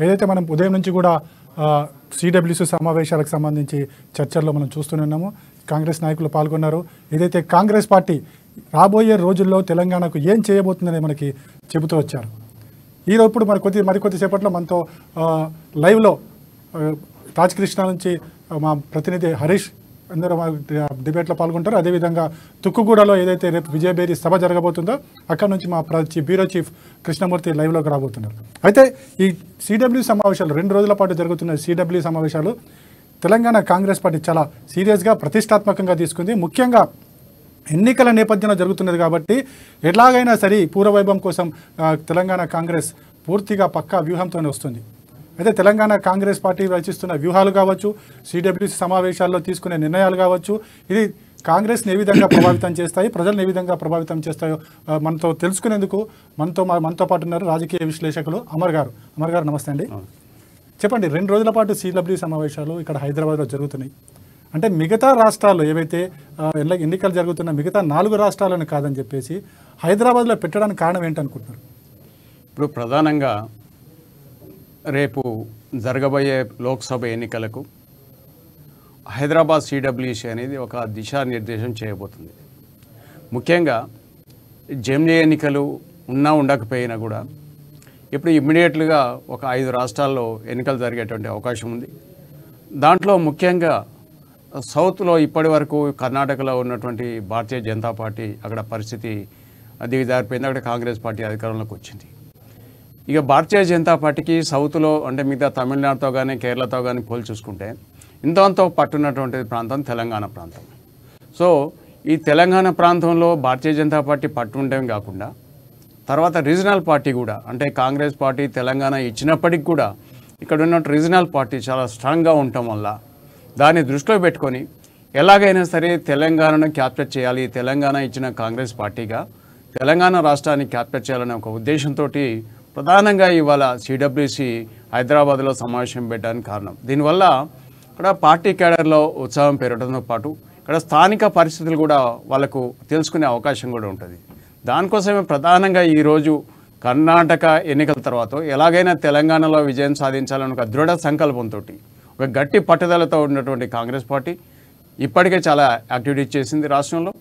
ఏదైతే మనం ఉదయం నుంచి కూడా సిడబ్ల్యూసి సమావేశాలకు సంబంధించి చర్చల్లో మనం చూస్తూనే ఉన్నాము. కాంగ్రెస్ నాయకులు పాల్గొన్నారు. ఏదైతే కాంగ్రెస్ పార్టీ రాబోయే రోజుల్లో తెలంగాణకు ఏం చేయబోతుందని మనకి చెబుతూ వచ్చారు. ఈరోజు ఇప్పుడు మరికొద్ది సేపట్లో మనతో లైవ్లో రాజకృష్ణ నుంచి మా ప్రతినిధి హరీష్ అందరూ మా డిబేట్లో పాల్గొంటారు. అదేవిధంగా తుక్కుగూడలో ఏదైతే రేపు విజయబేరి సభ జరగబోతుందో అక్కడ నుంచి మా బ్యూరో చీఫ్ కృష్ణమూర్తి లైవ్లోకి రాబోతున్నారు. అయితే ఈ సిడబ్ల్యూ సమావేశాలు 2 రోజుల పాటు జరుగుతున్న సిడబ్ల్యూ సమావేశాలు తెలంగాణ కాంగ్రెస్ పార్టీ చాలా సీరియస్గా ప్రతిష్టాత్మకంగా తీసుకుంది. ముఖ్యంగా ఎన్నికల నేపథ్యంలో జరుగుతున్నది కాబట్టి ఎలాగైనా సరే పూర్వవైభవం కోసం తెలంగాణ కాంగ్రెస్ పూర్తిగా పక్కా వ్యూహంతోనే వస్తుంది. అయితే తెలంగాణ కాంగ్రెస్ పార్టీ రచిస్తున్న వ్యూహాలు కావచ్చు, సిడబ్ల్యూసి సమావేశాల్లో తీసుకునే నిర్ణయాలు కావచ్చు, ఇది కాంగ్రెస్ని ఏ విధంగా ప్రభావితం చేస్తాయి, ప్రజలను ఏ విధంగా ప్రభావితం చేస్తాయో మనతో తెలుసుకునేందుకు మనతో పాటు ఉన్నారు రాజకీయ విశ్లేషకులు అమర్ గారు. నమస్తే అండి. చెప్పండి, 2 రోజుల పాటు సిడబ్ల్యూ సమావేశాలు ఇక్కడ హైదరాబాద్లో జరుగుతున్నాయి. అంటే మిగతా రాష్ట్రాల్లో ఏవైతే ఎన్నికలు జరుగుతున్న మిగతా 4 రాష్ట్రాలను కాదని చెప్పేసి హైదరాబాద్లో పెట్టడానికి కారణం ఏంటనుకుంటున్నారు? ఇప్పుడు ప్రధానంగా రేపు జరగబోయే లోక్సభ ఎన్నికలకు హైదరాబాద్ సిడబ్ల్యూసి అనేది ఒక దిశానిర్దేశం చేయబోతుంది. ముఖ్యంగా జమిలీ ఎన్నికలు ఉన్నా ఉండకపోయినా కూడా ఇప్పుడు ఇమ్మీడియట్లుగా ఒక 5 రాష్ట్రాల్లో ఎన్నికలు జరిగేటువంటి అవకాశం ఉంది. దాంట్లో ముఖ్యంగా సౌత్లో ఇప్పటి వరకు కర్ణాటకలో ఉన్నటువంటి భారతీయ జనతా పార్టీ అక్కడ పరిస్థితి దిగజారిపోయింది. అక్కడ కాంగ్రెస్ పార్టీ అధికారంలోకి వచ్చింది. ఇక భారతీయ జనతా పార్టీకి సౌత్లో అంటే మిగతా తమిళనాడుతో కానీ కేరళతో కానీ పోల్చి చూసుకుంటే ఇంతంతో పట్టున్నటువంటి ప్రాంతం తెలంగాణ ప్రాంతం. సో ఈ తెలంగాణ ప్రాంతంలో భారతీయ జనతా పార్టీ పట్టు ఉండటం కాకుండా తర్వాత రీజనల్ పార్టీ కూడా అంటే కాంగ్రెస్ పార్టీ తెలంగాణ ఇచ్చినప్పటికి కూడా ఇక్కడ ఉన్న రీజనల్ పార్టీ చాలా స్ట్రాంగ్గా ఉండటం వల్ల దాన్ని దృష్టిలో పెట్టుకొని ఎలాగైనా సరే తెలంగాణను క్యాప్చర్ చేయాలి, తెలంగాణ ఇచ్చిన కాంగ్రెస్ పార్టీగా తెలంగాణ రాష్ట్రాన్ని క్యాప్చర్ చేయాలనే ఒక ఉద్దేశంతో ప్రధానంగా ఇవాళ సిడబ్ల్యూసి హైదరాబాద్లో సమావేశం పెట్టడానికి కారణం. దీనివల్ల ఇక్కడ పార్టీ కేడర్లో ఉత్సాహం పెరగడంతో పాటు ఇక్కడ స్థానిక పరిస్థితులు కూడా వాళ్ళకు తెలుసుకునే అవకాశం కూడా ఉంటుంది. దానికోసమే ప్రధానంగా ఈరోజు కర్ణాటక ఎన్నికల తర్వాత ఎలాగైనా తెలంగాణలో విజయం సాధించాలని ఒక దృఢ సంకల్పంతో ఒక గట్టి పట్టుదలతో ఉన్నటువంటి కాంగ్రెస్ పార్టీ ఇప్పటికే చాలా యాక్టివిటీస్ చేసింది రాష్ట్రంలో.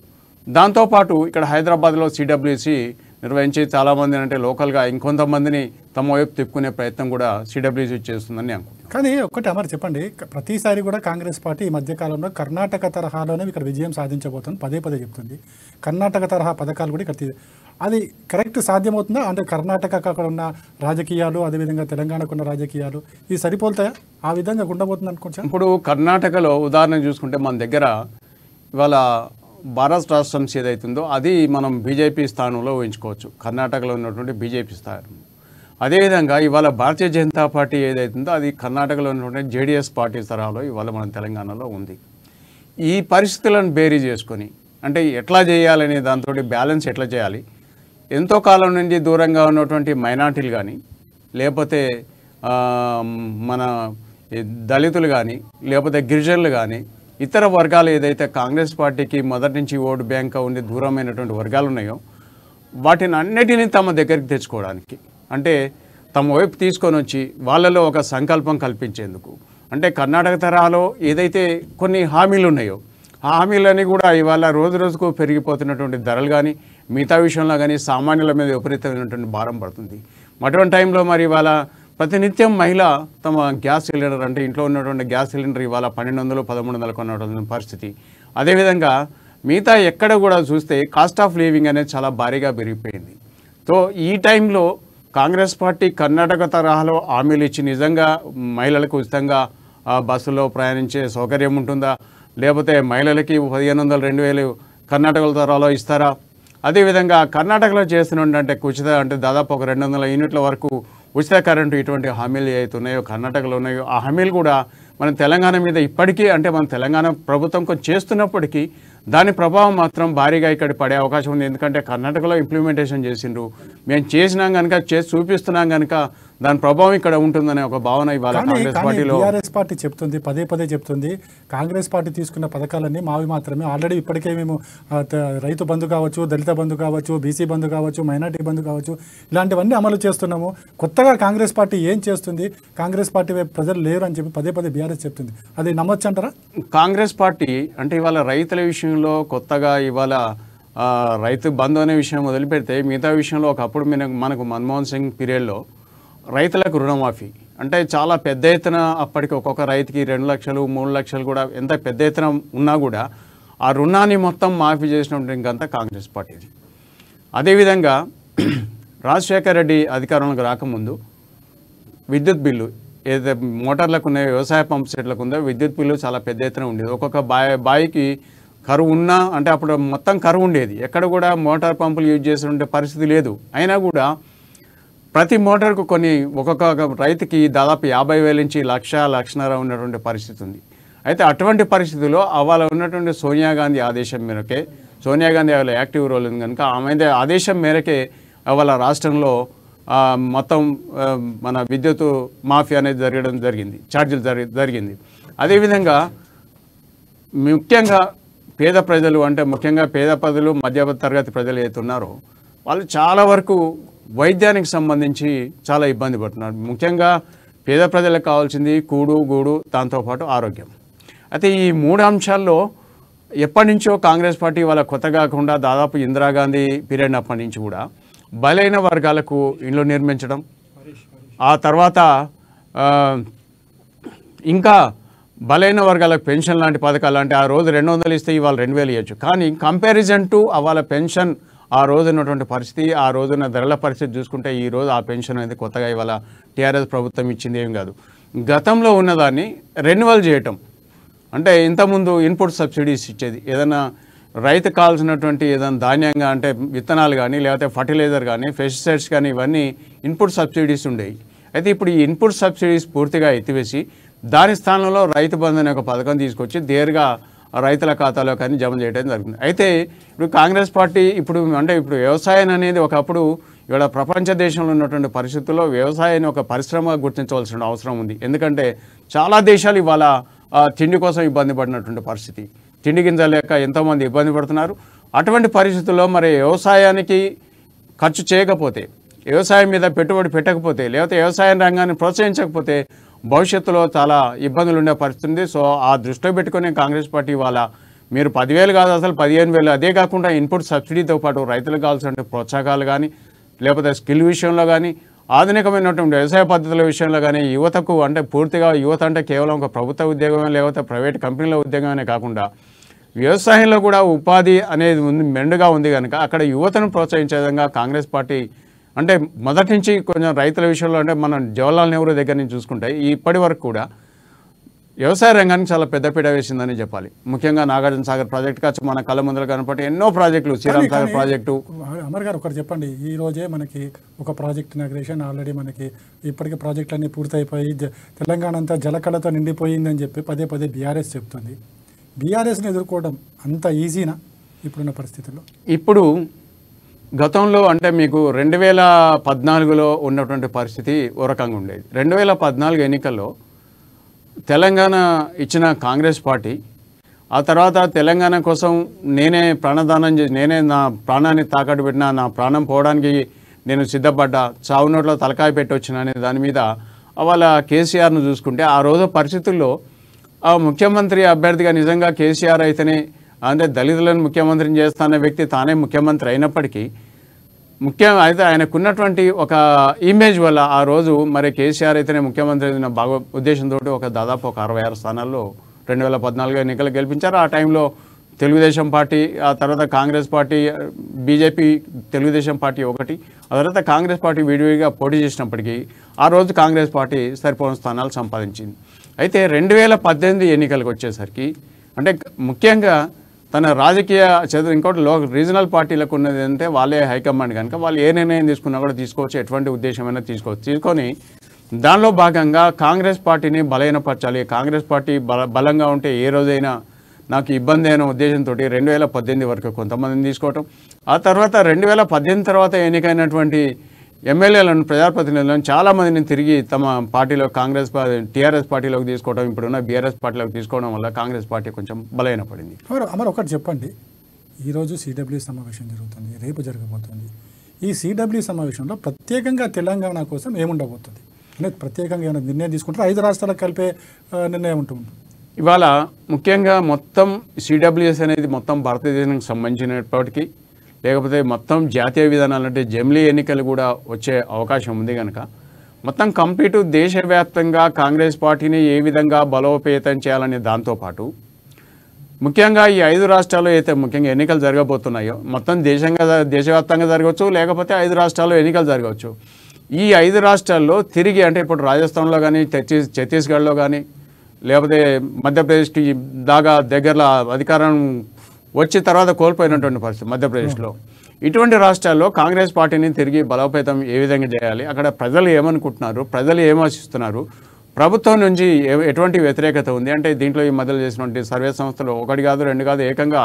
దాంతోపాటు ఇక్కడ హైదరాబాద్లో సిడబ్ల్యూసి నిర్వహించి చాలామంది అంటే లోకల్గా ఇంకొంతమందిని తమ వైపు తిప్పుకునే ప్రయత్నం కూడా సిడబ్ల్యూసి చేస్తుందని అనుకుంటున్నాను. కానీ ఒక్కటి అమర్ చెప్పండి, ప్రతిసారి కూడా కాంగ్రెస్ పార్టీ ఈ మధ్యకాలంలో కర్ణాటక తరహాలోనే ఇక్కడ విజయం సాధించబోతుంది పదే చెప్తుంది. కర్ణాటక తరహా పథకాలు కూడా ఇక్కడ అది కరెక్ట్ సాధ్యమవుతుందా? అంటే కర్ణాటక అక్కడ ఉన్న రాజకీయాలు అదేవిధంగా తెలంగాణకు ఉన్న రాజకీయాలు ఇవి సరిపోతాయా? ఆ విధంగా ఉండబోతుంది అనుకోవచ్చు. ఇప్పుడు కర్ణాటకలో ఉదాహరణ చూసుకుంటే మన దగ్గర ఇవాళ భారత్ రాష్ట్రం ఏదైతుందో అది మనం బీజేపీ స్థానంలో ఊహించుకోవచ్చు, కర్ణాటకలో ఉన్నటువంటి బీజేపీ స్థానం. అదేవిధంగా ఇవాళ భారతీయ జనతా పార్టీ ఏదైతుందో అది కర్ణాటకలో ఉన్నటువంటి జేడీఎస్ పార్టీ తరహాలో ఇవాళ మన తెలంగాణలో ఉంది. ఈ పరిస్థితులను బేరీ చేసుకొని అంటే ఎట్లా చేయాలనే దాంతో బ్యాలెన్స్ ఎట్లా చేయాలి, ఎంతో కాలం నుండి దూరంగా ఉన్నటువంటి మైనార్టీలు కానీ లేకపోతే మన దళితులు కానీ లేకపోతే గిరిజనులు కానీ ఇతర వర్గాలు ఏదైతే కాంగ్రెస్ పార్టీకి మొదటి నుంచి ఓటు బ్యాంక్గా ఉండి దూరమైనటువంటి వర్గాలు ఉన్నాయో వాటిని అన్నిటినీ తమ దగ్గరికి తెచ్చుకోవడానికి అంటే తమ వైపు తీసుకొని వచ్చి వాళ్ళలో ఒక సంకల్పం కల్పించేందుకు అంటే కర్ణాటక తరహాలో ఏదైతే కొన్ని హామీలు ఉన్నాయో ఆ హామీలన్నీ కూడా ఇవాళ రోజుకు పెరిగిపోతున్నటువంటి ధరలు కానీ మిగతా విషయంలో కానీ సామాన్యుల మీద విపరీతమైనటువంటి భారం పడుతుంది. అటువంటి టైంలో మరి ఇవాళ ప్రతినిత్యం మహిళ తమ గ్యాస్ సిలిండర్ అంటే ఇంట్లో ఉన్నటువంటి గ్యాస్ సిలిండర్ ఇవాళ 1200-1300 కొన్నటువంటి పరిస్థితి. అదేవిధంగా మిగతా ఎక్కడ కూడా చూస్తే కాస్ట్ ఆఫ్ లివింగ్ అనేది చాలా భారీగా పెరిగిపోయింది. సో ఈ టైంలో కాంగ్రెస్ పార్టీ కర్ణాటక తరహాలో హామీలు ఇచ్చి నిజంగా మహిళలకు ఉచితంగా బస్సులో ప్రయాణించే సౌకర్యం ఉంటుందా, లేకపోతే మహిళలకి 1500-2000 కర్ణాటక తరహాలో ఇస్తారా? అదేవిధంగా కర్ణాటకలో చేస్తున్నట్టు ఉచిత అంటే దాదాపు ఒక 200 యూనిట్ల వరకు ఉచిత కరెంటు ఇటువంటి హామీలు ఏవైతే ఉన్నాయో కర్ణాటకలో ఉన్నాయో ఆ హామీలు కూడా మన తెలంగాణ మీద ఇప్పటికీ అంటే మన తెలంగాణ ప్రభుత్వం కొంచెం చేస్తున్నప్పటికీ దాని ప్రభావం మాత్రం భారీగా ఇక్కడ పడే అవకాశం ఉంది. ఎందుకంటే కర్ణాటకలో ఇంప్లిమెంటేషన్ చేసిండ్రు, మేము చేసినాం కనుక చేసి చూపిస్తున్నాం కనుక దాని ప్రభావం ఇక్కడ ఉంటుందనే ఒక భావన ఇవాళ కాంగ్రెస్ పార్టీలో. టీఆర్ఎస్ పార్టీ చెప్తుంది, పదే పదే చెప్తుంది, కాంగ్రెస్ పార్టీ తీసుకున్న పథకాలన్నీ మావి మాత్రమే. ఆల్రెడీ ఇప్పటికే మేము రైతు బంధు కావచ్చు, దళిత బంధు కావచ్చు, బీసీ బంధు కావచ్చు, మైనార్టీ బంధు కావచ్చు, ఇలాంటివన్నీ అమలు చేస్తున్నాము. కొత్తగా కాంగ్రెస్ పార్టీ ఏం చేస్తుంది, కాంగ్రెస్ పార్టీ వైపు ప్రజలు లేరు అని చెప్పి పదే పదే బీఆర్ఎస్ చెప్తుంది. అది నమ్మొచ్చు అంటారా? కాంగ్రెస్ పార్టీ అంటే ఇవాళ రైతుల విషయంలో కొత్తగా ఇవాళ రైతు బంధు అనే విషయం మొదలుపెడితే మిగతా విషయంలో ఒకప్పుడు మనకు మన్మోహన్ సింగ్ పీరియడ్లో రైతులకు రుణమాఫీ అంటే చాలా పెద్ద ఎత్తున, అప్పటికి ఒక్కొక్క రైతుకి 2 లక్షలు 3 లక్షలు కూడా ఎంత పెద్ద ఎత్తున ఉన్నా కూడా ఆ రుణాన్ని మొత్తం మాఫీ చేసినటువంటి ఇంకంతా కాంగ్రెస్ పార్టీది. అదేవిధంగా రాజశేఖర్ రెడ్డి అధికారంలోకి రాకముందు విద్యుత్ బిల్లు ఏదైతే మోటార్లకు ఉన్నాయో, వ్యవసాయ పంప్ సెట్లకు ఉందో విద్యుత్ బిల్లు చాలా పెద్ద ఎత్తున ఉండేది. ఒక్కొక్క బాయికి కరువు ఉన్నా అంటే అప్పుడు మొత్తం కరువు ఉండేది, ఎక్కడ కూడా మోటార్ పంపులు యూజ్ చేసే పరిస్థితి లేదు. అయినా కూడా ప్రతి మోటార్కు ఒక్కొక్క రైతుకి దాదాపు 50,000 నుంచి 1,00,000-1,50,000 ఉన్నటువంటి పరిస్థితి ఉంది. అయితే అటువంటి పరిస్థితుల్లో అవాళ ఉన్నటువంటి సోనియా గాంధీ ఆదేశం మేరకే, సోనియా గాంధీ వాళ్ళ యాక్టివ్ రోల్ ఉంది కనుక ఆమె ఆదేశం మేరకే వాళ్ళ రాష్ట్రంలో మొత్తం మన విద్యుత్ మాఫీ అనేది జరిగింది, ఛార్జీలు జరిగింది. అదేవిధంగా ముఖ్యంగా పేద ప్రజలు అంటే ముఖ్యంగా పేద ప్రజలు, మధ్య తరగతి ప్రజలు ఏదైతే ఉన్నారో వాళ్ళు చాలా వరకు వైద్యానికి సంబంధించి చాలా ఇబ్బంది పడుతున్నారు. ముఖ్యంగా పేద ప్రజలకు కావాల్సింది కూడు గూడు, దాంతోపాటు ఆరోగ్యం. అయితే ఈ 3 అంశాల్లో ఎప్పటి నుంచో కాంగ్రెస్ పార్టీ వాళ్ళ కొత్త కాకుండా దాదాపు ఇందిరాగాంధీ పీరియడ్ అప్పటి నుంచి కూడా బలైన వర్గాలకు ఇండ్లు నిర్మించడం, ఆ తర్వాత ఇంకా బలైన వర్గాలకు పెన్షన్ లాంటి పథకాలు, అంటే ఆ రోజు 200 ఇస్తే ఇవాళ 2,000 ఇవ్వచ్చు. కానీ కంపారిజన్ టు వాళ్ళ పెన్షన్ ఆ రోజు ఉన్నటువంటి పరిస్థితి, ఆ రోజున్న ధరల పరిస్థితి చూసుకుంటే ఈ రోజు ఆ పెన్షన్ అనేది కొత్తగా ఇవాళ టీఆర్ఎస్ ప్రభుత్వం ఇచ్చింది ఏం కాదు. గతంలో ఉన్నదాన్ని రెన్యువల్ చేయటం అంటే ఇంతకుముందు ఇన్పుట్ సబ్సిడీస్ ఇచ్చేది, ఏదైనా రైతు కావాల్సినటువంటి ఏదైనా ధాన్యంగా అంటే విత్తనాలు కానీ లేకపోతే ఫర్టిలైజర్ కానీ పెస్టిసైడ్స్ కానీ ఇవన్నీ ఇన్పుట్ సబ్సిడీస్ ఉండేవి. అయితే ఇప్పుడు ఈ ఇన్పుట్ సబ్సిడీస్ పూర్తిగా ఎత్తివేసి దాని స్థానంలో రైతు బంధు అనే ఒక పథకం తీసుకొచ్చి నేరుగా రైతుల ఖాతాలో కానీ జమ చేయడం జరుగుతుంది. అయితే ఇప్పుడు కాంగ్రెస్ పార్టీ ఇప్పుడు వ్యవసాయం అనేది ఒకప్పుడు ఇవాళ ప్రపంచ దేశంలో ఉన్నటువంటి పరిస్థితుల్లో వ్యవసాయాన్ని ఒక పరిశ్రమ గుర్తించవలసిన అవసరం ఉంది. ఎందుకంటే చాలా దేశాలు ఇవాళ తిండి కోసం ఇబ్బంది పడినటువంటి పరిస్థితి, తిండి గింజలు లేక ఎంతోమంది ఇబ్బంది పడుతున్నారు. అటువంటి పరిస్థితుల్లో మరి వ్యవసాయానికి ఖర్చు చేయకపోతే, వ్యవసాయం మీద పెట్టుబడి పెట్టకపోతే, లేకపోతే వ్యవసాయ రంగాన్ని ప్రోత్సహించకపోతే భవిష్యత్తులో చాలా ఇబ్బందులు ఉండే పరిస్థితి ఉంది. సో ఆ దృష్టిలో పెట్టుకుని కాంగ్రెస్ పార్టీ వాళ్ళ మీరు 10,000 కాదు అసలు 15,000, అదే కాకుండా ఇన్పుట్ సబ్సిడీతో పాటు రైతులకు కావాల్సిన ప్రోత్సాహకాలు కానీ లేకపోతే స్కిల్ విషయంలో కానీ ఆధునికమైనటువంటి వ్యవసాయ పద్ధతుల విషయంలో కానీ యువతకు అంటే పూర్తిగా యువత అంటే కేవలం ఒక ప్రభుత్వ ఉద్యోగమే లేకపోతే ప్రైవేట్ కంపెనీల ఉద్యోగమే కాకుండా వ్యవసాయంలో కూడా ఉపాధి అనేది మెండుగా ఉంది కనుక అక్కడ యువతను ప్రోత్సహించే విధంగా కాంగ్రెస్ పార్టీ అంటే మొదటి నుంచి కొంచెం రైతుల విషయంలో అంటే మనం జవహర్లాల్ నెహ్రూ దగ్గర నుంచి చూసుకుంటే ఇప్పటి వరకు కూడా వ్యవసాయ రంగానికి చాలా పెద్దపీట వేసిందని చెప్పాలి. ముఖ్యంగా నాగార్జున సాగర్ ప్రాజెక్టు కావచ్చు, మన కళ్ళ ముందర కనపడి ఎన్నో ప్రాజెక్టులు, శ్రీరామ్ సాగర్ ప్రాజెక్టు. అమర్ గారు ఒకటి చెప్పండి, ఈ రోజే మనకి ఒక ప్రాజెక్ట్ ఇనాగ్రేషన్ ఆల్రెడీ మనకి ఇప్పటికే ప్రాజెక్టులన్నీ పూర్తయిపోయి తెలంగాణ అంతా జలకళతో నిండిపోయిందని చెప్పి పదే పదే బీఆర్ఎస్ చెప్తుంది. బీఆర్ఎస్ని ఎదుర్కోవడం అంత ఈజీనా ఇప్పుడున్న పరిస్థితుల్లో? ఇప్పుడు గతంలో అంటే మీకు 2014లో ఉన్నటువంటి పరిస్థితి ఓ రకంగా ఉండేది. 2014 ఎన్నికల్లో తెలంగాణ ఇచ్చిన కాంగ్రెస్ పార్టీ ఆ తర్వాత తెలంగాణ కోసం నేనే ప్రాణదానం చేసి నేనే నా ప్రాణాన్ని తాకట్టు పెట్టినా, నా ప్రాణం పోవడానికి నేను సిద్ధపడ్డా, చావు నోట్లో తలకాయ పెట్టి వచ్చిన అనే దాని మీద వాళ్ళ కేసీఆర్ను చూసుకుంటే ఆ రోజు పరిస్థితుల్లో ఆ ముఖ్యమంత్రి అభ్యర్థిగా నిజంగా కేసీఆర్ అయితేనే అంటే దళితులను ముఖ్యమంత్రిని చేస్తున్న వ్యక్తి తానే ముఖ్యమంత్రి అయినప్పటికీ అయితే ఆయనకున్నటువంటి ఒక ఇమేజ్ వల్ల ఆ రోజు మరి కేసీఆర్ అయితేనే ముఖ్యమంత్రి అయిన బాగా ఉద్దేశంతో దాదాపు ఒక 66 స్థానాల్లో 2014 ఎన్నికలు గెలిపించారు. ఆ టైంలో తెలుగుదేశం పార్టీ, ఆ తర్వాత Congress party, BJP, Telugu Desam party ఒకటి, ఆ తర్వాత కాంగ్రెస్ పార్టీ విడివిడిగా పోటీ చేసినప్పటికీ ఆ రోజు కాంగ్రెస్ పార్టీ సరిపోయిన స్థానాలు సంపాదించింది. అయితే 2018 ఎన్నికలకు వచ్చేసరికి అంటే ముఖ్యంగా తన రాజకీయ ఇంకోటి రీజనల్ పార్టీలకు ఉన్నది అంటే వాళ్ళే హైకమాండ్ కనుక వాళ్ళు ఏ నిర్ణయం తీసుకున్నా కూడా తీసుకోవచ్చు, ఎటువంటి ఉద్దేశమైనా తీసుకోవచ్చు. తీసుకొని దానిలో భాగంగా కాంగ్రెస్ పార్టీని బలహీనపరచాలి, కాంగ్రెస్ పార్టీ బలంగా ఉంటే ఏ రోజైనా నాకు ఇబ్బంది అయిన ఉద్దేశంతో 2018 వరకు కొంతమందిని తీసుకోవటం, ఆ తర్వాత 2018 తర్వాత ఎన్నికైనటువంటి ఎమ్మెల్యేలను ప్రజాప్రతినిధులను చాలామందిని తిరిగి తమ పార్టీలో టీఆర్ఎస్ పార్టీలోకి తీసుకోవడం, ఇప్పుడున్న బీఆర్ఎస్ పార్టీలోకి తీసుకోవడం వల్ల కాంగ్రెస్ పార్టీ కొంచెం బలహీనపడింది. అమర్ ఒకటి చెప్పండి, ఈరోజు సిడబ్ల్యూ సమావేశం జరుగుతుంది, రేపు జరగబోతుంది. ఈ సిడబ్ల్యూ సమావేశంలో ప్రత్యేకంగా తెలంగాణ కోసం ఏముండబోతుంది? అంటే ప్రత్యేకంగా ఏమైనా నిర్ణయం తీసుకుంటారు? 5 రాష్ట్రాలకు కలిపే నిర్ణయం ఉంటుంది. ఇవాళ ముఖ్యంగా మొత్తం సిడబ్ల్యూఎస్ అనేది మొత్తం భారతదేశానికి సంబంధించినప్పటికీ, లేకపోతే మొత్తం జాతీయ విధానాలు అంటే జమిలీ ఎన్నికలు కూడా వచ్చే అవకాశం ఉంది కనుక మొత్తం కంప్లీట్ దేశవ్యాప్తంగా కాంగ్రెస్ పార్టీని ఏ విధంగా బలోపేతం చేయాలనే దాంతోపాటు ముఖ్యంగా ఈ 5 రాష్ట్రాల్లో అయితే ముఖ్యంగా ఎన్నికలు జరగబోతున్నాయో మొత్తం దేశవ్యాప్తంగా జరగవచ్చు, లేకపోతే 5 రాష్ట్రాల్లో ఎన్నికలు జరగవచ్చు. ఈ 5 రాష్ట్రాల్లో తిరిగి అంటే ఇప్పుడు రాజస్థాన్లో కానీ ఛత్తీస్గఢ్లో కానీ లేకపోతే మధ్యప్రదేశ్కి దగ్గరలో అధికారం వచ్చి తర్వాత కోల్పోయినటువంటి పరిస్థితి మధ్యప్రదేశ్లో. ఇటువంటి రాష్ట్రాల్లో కాంగ్రెస్ పార్టీని తిరిగి బలోపేతం ఏ విధంగా చేయాలి, అక్కడ ప్రజలు ఏమనుకుంటున్నారు, ప్రజలు ఏమాశిస్తున్నారు, ప్రభుత్వం నుంచి ఎటువంటి వ్యతిరేకత ఉంది అంటే దీంట్లో ఈ మధ్యలో చేసినటువంటి సర్వే సంస్థలు 1 కాదు 2 కాదు ఏకంగా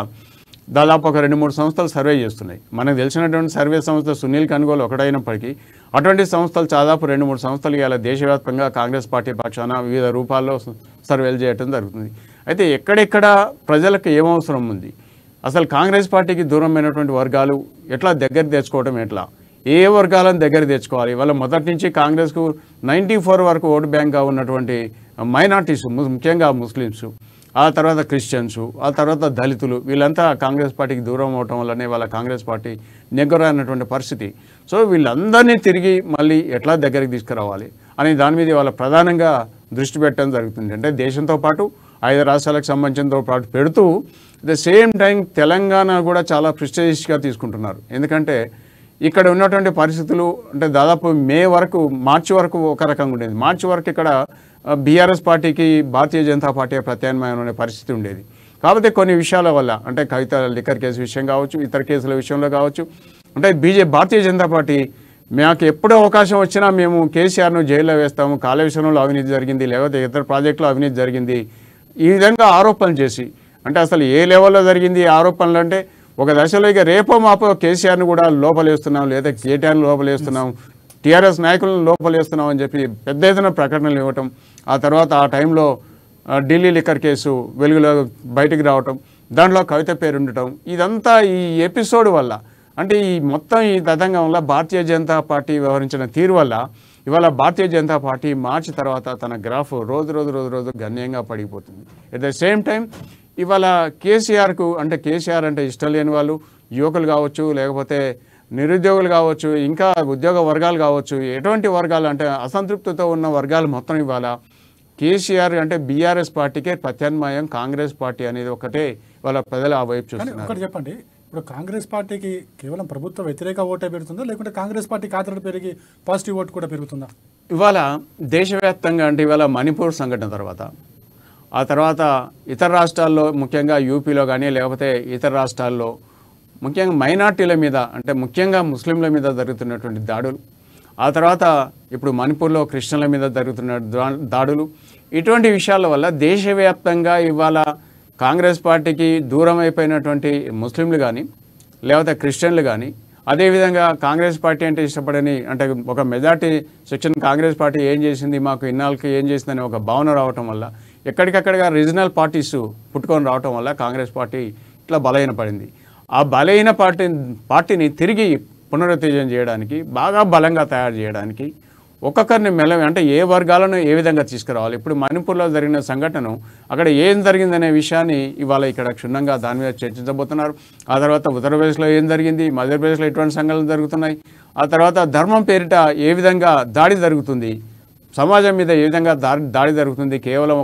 దాదాపు ఒక 2-3 సంస్థలు సర్వే చేస్తున్నాయి. మనకు తెలిసినటువంటి సర్వే సంస్థ సునీల్ కనుగోలు ఒకటైనప్పటికీ అటువంటి సంస్థలు దాదాపు 2-3 సంస్థలు ఇలా దేశవ్యాప్తంగా కాంగ్రెస్ పార్టీ పక్షాన వివిధ రూపాల్లో సర్వేలు చేయడం జరుగుతుంది. అయితే ఎక్కడెక్కడ ప్రజలకు ఏమవసరం ఉంది, అసలు కాంగ్రెస్ పార్టీకి దూరమైనటువంటి వర్గాలు ఎట్లా దగ్గర తెచ్చుకోవడం, ఎట్లా ఏ వర్గాలను దగ్గర తెచ్చుకోవాలి. వాళ్ళ మొదటి నుంచి కాంగ్రెస్కు 94 వరకు ఓటు బ్యాంక్గా ఉన్నటువంటి మైనార్టీస్, ముఖ్యంగా ముస్లిమ్స్, ఆ తర్వాత క్రిస్టియన్స్, ఆ తర్వాత దళితులు, వీళ్ళంతా కాంగ్రెస్ పార్టీకి దూరం అవటం వల్లనే వాళ్ళ కాంగ్రెస్ పార్టీ నెగ్గరైనటువంటి పరిస్థితి. సో వీళ్ళందరినీ తిరిగి మళ్ళీ ఎట్లా దగ్గరికి తీసుకురావాలి అని దాని మీద వాళ్ళ ప్రధానంగా దృష్టి పెట్టడం జరుగుతుంది. అంటే దేశంతో పాటు 5 రాష్ట్రాలకు సంబంధించినతో పాటు పెడుతూ at the same time Telangana కూడా చాలా ప్రెస్టీజియస్గా తీసుకుంటున్నారు. ఎందుకంటే ఇక్కడ ఉన్నటువంటి పరిస్థితులు అంటే దాదాపు మార్చి వరకు ఒక రకంగా ఉండేది. మార్చి వరకు ఇక్కడ బీఆర్ఎస్ పార్టీకి భారతీయ జనతా పార్టీ ప్రత్యామ్నాయం అనే పరిస్థితి ఉండేది. కాకపోతే కొన్ని విషయాల వల్ల అంటే కవిత లిక్కర్ కేసు విషయం కావచ్చు, ఇతర కేసుల విషయంలో కావచ్చు, అంటే భారతీయ జనతా పార్టీ మాకు ఎప్పుడో అవకాశం వచ్చినా మేము కేసీఆర్ను జైల్లో వేస్తాము, కాళేశ్వరంలో అవినీతి జరిగింది, లేకపోతే ఇతర ప్రాజెక్టులో అవినీతి జరిగింది, ఈ విధంగా ఆరోపణలు చేసి అంటే అసలు ఏ లెవెల్లో జరిగింది ఆరోపణలు అంటే ఒక దశలో ఇక రేపో మాపో కేసీఆర్ను కూడా లోపలేస్తున్నాం, లేదా కేటీఆర్ను లోపలేస్తున్నాం, టీఆర్ఎస్ నాయకులను లోపలేస్తున్నాం అని చెప్పి పెద్ద ఎత్తున ప్రకటనలు ఇవ్వటం, ఆ తర్వాత ఆ టైంలో ఢిల్లీ లిక్కర్ కేసు వెలుగులో బయటికి రావటం, దాంట్లో కవిత పేరు ఉండటం, ఇదంతా ఈ ఎపిసోడ్ వల్ల అంటే ఈ మొత్తం ఈ తతంగం వల్ల భారతీయ జనతా పార్టీ వ్యవహరించిన తీరు వల్ల ఇవాళ భారతీయ జనతా పార్టీ మార్చి తర్వాత తన గ్రాఫ్ రోజు గణనీయంగా పడిపోతుంది. ఎట్ ద సేమ్ టైం ఇవాళ కేసీఆర్ అంటే ఇష్టం లేని వాళ్ళు యువకులు కావచ్చు, లేకపోతే నిరుద్యోగులు కావచ్చు, ఇంకా ఉద్యోగ వర్గాలు కావచ్చు, ఎటువంటి వర్గాలు అంటే అసంతృప్తితో ఉన్న వర్గాలు మొత్తం ఇవాళ కేసీఆర్ అంటే బీఆర్ఎస్ పార్టీకే ప్రత్యామ్నాయం కాంగ్రెస్ పార్టీ అనేది ఒకటే వాళ్ళ ప్రజలు ఆ వైపు చూస్తున్నారు. ఒకటి చెప్పండి, ఇప్పుడు కాంగ్రెస్ పార్టీకి కేవలం ప్రభుత్వ వ్యతిరేక ఓటే పెరుగుతుందా, లేకుంటే కాంగ్రెస్ పార్టీకి ఆదరణ పెరిగి పాజిటివ్ ఓటు కూడా పెరుగుతుందా? ఇవాళ దేశవ్యాప్తంగా అంటే ఇవాళ మణిపూర్ సంఘటన తర్వాత, ఆ తర్వాత ఇతర రాష్ట్రాల్లో ముఖ్యంగా యూపీలో కానీ లేకపోతే ఇతర రాష్ట్రాల్లో ముఖ్యంగా మైనార్టీల మీద అంటే ముఖ్యంగా ముస్లింల మీద జరుగుతున్నటువంటి దాడులు, ఆ తర్వాత ఇప్పుడు మణిపూర్లో క్రిస్టియన్ల మీద జరుగుతున్న దాడులు, ఇటువంటి విషయాల వల్ల దేశవ్యాప్తంగా ఇవాళ కాంగ్రెస్ పార్టీకి దూరం అయిపోయినటువంటి ముస్లింలు కానీ లేకపోతే క్రిస్టియన్లు కానీ, అదేవిధంగా కాంగ్రెస్ పార్టీ అంటే ఇష్టపడని అంటే ఒక మెజార్టీ సెక్షన్ కాంగ్రెస్ పార్టీ ఏం చేసింది, మాకు ఇన్నాళ్ళకి ఏం చేసిందని ఒక భావన రావటం వల్ల ఎక్కడికక్కడగా రీజనల్ పార్టీస్ పుట్టుకొని రావటం వల్ల కాంగ్రెస్ పార్టీ ఇట్లా బలహీనపడింది. ఆ బలహీన పార్టీని తిరిగి పునరుత్తేజం చేయడానికి, బాగా బలంగా తయారు చేయడానికి ఒక్కొక్కరిని అంటే ఏ వర్గాలను ఏ విధంగా తీసుకురావాలి. ఇప్పుడు మణిపూర్లో జరిగిన సంఘటన అక్కడ ఏం జరిగిందనే విషయాన్ని ఇవాళ ఇక్కడ క్షుణ్ణంగా దాని మీద చర్చించబోతున్నారు. ఆ తర్వాత ఉత్తరప్రదేశ్లో ఏం జరిగింది, మధ్యప్రదేశ్లో ఎటువంటి సంఘటనలు జరుగుతున్నాయి, ఆ తర్వాత ధర్మం పేరిట ఏ విధంగా దాడి జరుగుతుంది, సమాజం మీద ఏ విధంగా దాడి జరుగుతుంది, కేవలం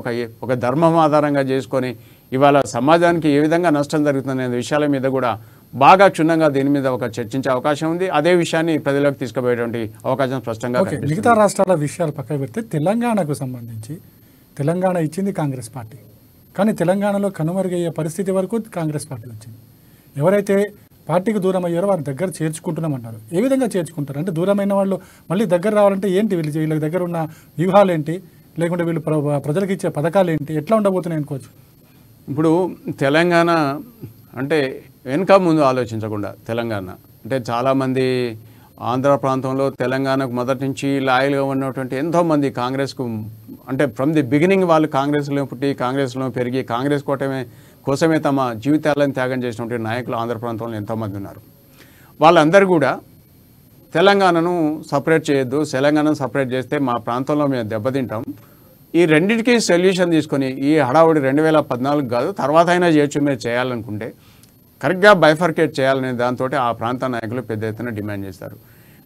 ఒక ధర్మం ఆధారంగా చేసుకొని ఇవాళ సమాజానికి ఏ విధంగా నష్టం జరుగుతుంది అనే విషయాల మీద కూడా బాగా క్షుణ్ణంగా దీని మీద ఒక చర్చించే అవకాశం ఉంది. అదే విషయాన్ని ప్రజలకు తీసుకుపోయేటువంటి అవకాశం స్పష్టంగా కనిపిస్తుంది. మిగతా రాష్ట్రాల విషయాలు పక్కన పెడితే తెలంగాణకు సంబంధించి తెలంగాణ ఇచ్చింది కాంగ్రెస్ పార్టీ, కానీ తెలంగాణలో కనుమరుగయ్యే పరిస్థితి వరకు కాంగ్రెస్ పార్టీ వచ్చింది. ఎవరైతే పార్టీకి దూరం అయ్యారో వారి దగ్గర చేర్చుకుంటున్నామన్నారు. ఏ విధంగా చేర్చుకుంటారు అంటే దూరమైన వాళ్ళు మళ్ళీ దగ్గర రావాలంటే ఏంటి, వీళ్ళ దగ్గర ఉన్న వ్యూహాలు ఏంటి, లేకుంటే వీళ్ళు ప్రజలకు ఇచ్చే పథకాలు ఏంటి, ఎట్లా ఉండబోతున్నాయి అనుకోవచ్చు? ఇప్పుడు తెలంగాణ అంటే వెనుక ముందు ఆలోచించకుండా తెలంగాణ అంటే చాలామంది ఆంధ్ర ప్రాంతంలో తెలంగాణకు మొదటి నుంచి లాయల్గా ఉన్నటువంటి ఎంతోమంది కాంగ్రెస్కు అంటే ఫ్రమ్ ది బిగినింగ్ వాళ్ళు కాంగ్రెస్లో పుట్టి కాంగ్రెస్లో పెరిగి కాంగ్రెస్ కోసమే తమ జీవితాలను త్యాగం చేసినటువంటి నాయకులు ఆంధ్ర ప్రాంతంలో ఎంతోమంది ఉన్నారు. వాళ్ళందరూ కూడా తెలంగాణను సపరేట్ చేయొద్దు, తెలంగాణను సపరేట్ చేస్తే మా ప్రాంతంలో మేము దెబ్బతింటాం, ఈ రెండింటికి సొల్యూషన్ తీసుకొని ఈ హడావుడి 2014 కాదు తర్వాత అయినా చేయొచ్చు, మీరు చేయాలనుకుంటే కరెక్ట్గా బైఫర్కేట్ చేయాలనే దాంతో ఆ ప్రాంత నాయకులు పెద్ద ఎత్తున డిమాండ్ చేస్తారు.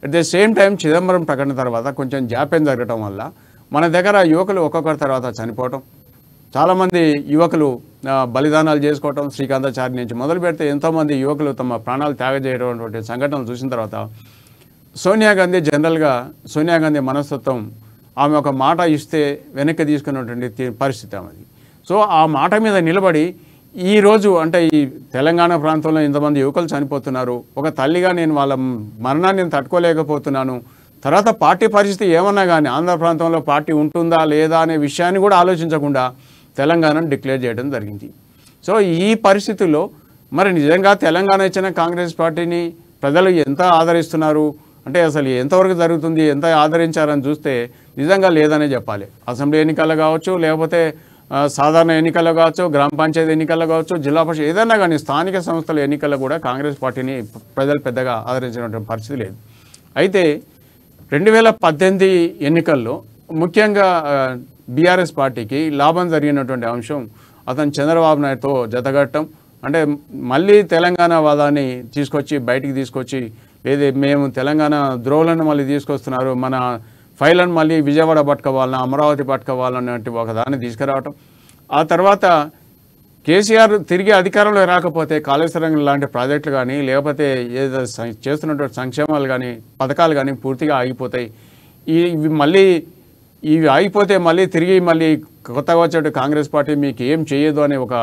At the same time Chidambaram ప్రకటన తర్వాత కొంచెం జాప్యం జరగడం వల్ల మన దగ్గర యువకులు ఒక్కొక్కరి తర్వాత చనిపోవటం, చాలామంది యువకులు బలిదానాలు చేసుకోవటం, శ్రీకాంతాచారి నుంచి మొదలు పెడితే ఎంతోమంది యువకులు తమ ప్రాణాలు త్యాగం చేయటువంటి సంఘటనలు చూసిన తర్వాత సోనియా గాంధీ జనరల్గా సోనియా గాంధీ మనస్తత్వం ఆమె ఒక మాట ఇస్తే వెనక్కి తీసుకున్నటువంటి పరిస్థితి ఆమెది. సో ఆ మాట మీద నిలబడి ఈరోజు అంటే ఈ తెలంగాణ ప్రాంతంలో ఇంతమంది యువకులు చనిపోతున్నారు, ఒక తల్లిగా నేను వాళ్ళ మరణాన్ని తట్టుకోలేకపోతున్నాను, తర్వాత పార్టీ పరిస్థితి ఏమన్నా కానీ ఆంధ్ర ప్రాంతంలో పార్టీ ఉంటుందా లేదా అనే విషయాన్ని కూడా ఆలోచించకుండా తెలంగాణను డిక్లేర్ చేయడం జరిగింది. సో ఈ పరిస్థితుల్లో మరి నిజంగా తెలంగాణ ఇచ్చిన కాంగ్రెస్ పార్టీని ప్రజలు ఎంత ఆదరిస్తున్నారు అంటే అసలు ఎంతవరకు జరుగుతుంది, ఎంత ఆదరించారని చూస్తే నిజంగా లేదనే చెప్పాలి. అసెంబ్లీ ఎన్నికల్లో కావచ్చు, లేకపోతే సాధారణ ఎన్నికల్లో కావచ్చు, గ్రామ పంచాయతీ ఎన్నికల్లో కావచ్చు, జిల్లా పరిషత్ ఏదైనా కానీ స్థానిక సంస్థల ఎన్నికల్లో కూడా కాంగ్రెస్ పార్టీని ప్రజలు పెద్దగా ఆదరించినటువంటి పరిస్థితి లేదు. అయితే 2018 ఎన్నికల్లో ముఖ్యంగా బీఆర్ఎస్ పార్టీకి లాభం జరిగినటువంటి అంశం అతను చంద్రబాబు నాయుడుతో జతగట్టడం, అంటే మళ్ళీ తెలంగాణ వాదాన్ని బయటికి తీసుకొచ్చి లేదా మేము తెలంగాణ ద్రోవులను మళ్ళీ తీసుకొస్తున్నారు, మన ఫైళ్ళను మళ్ళీ విజయవాడ పట్టుకోవాలన్నా అమరావతి పట్టుకోవాలన్నట్టు ఒక దాన్ని తీసుకురావటం. ఆ తర్వాత కేసీఆర్ తిరిగి అధికారంలో రాకపోతే కాళేశ్వరం లాంటి ప్రాజెక్టులు కానీ లేకపోతే ఏదో చేస్తున్నటువంటి సంక్షేమాలు కానీ పథకాలు కానీ పూర్తిగా ఆగిపోతాయి. ఇవి ఆగిపోతే తిరిగి కొత్తగా వచ్చే కాంగ్రెస్ పార్టీ మీకు ఏం చేయదు అనే ఒక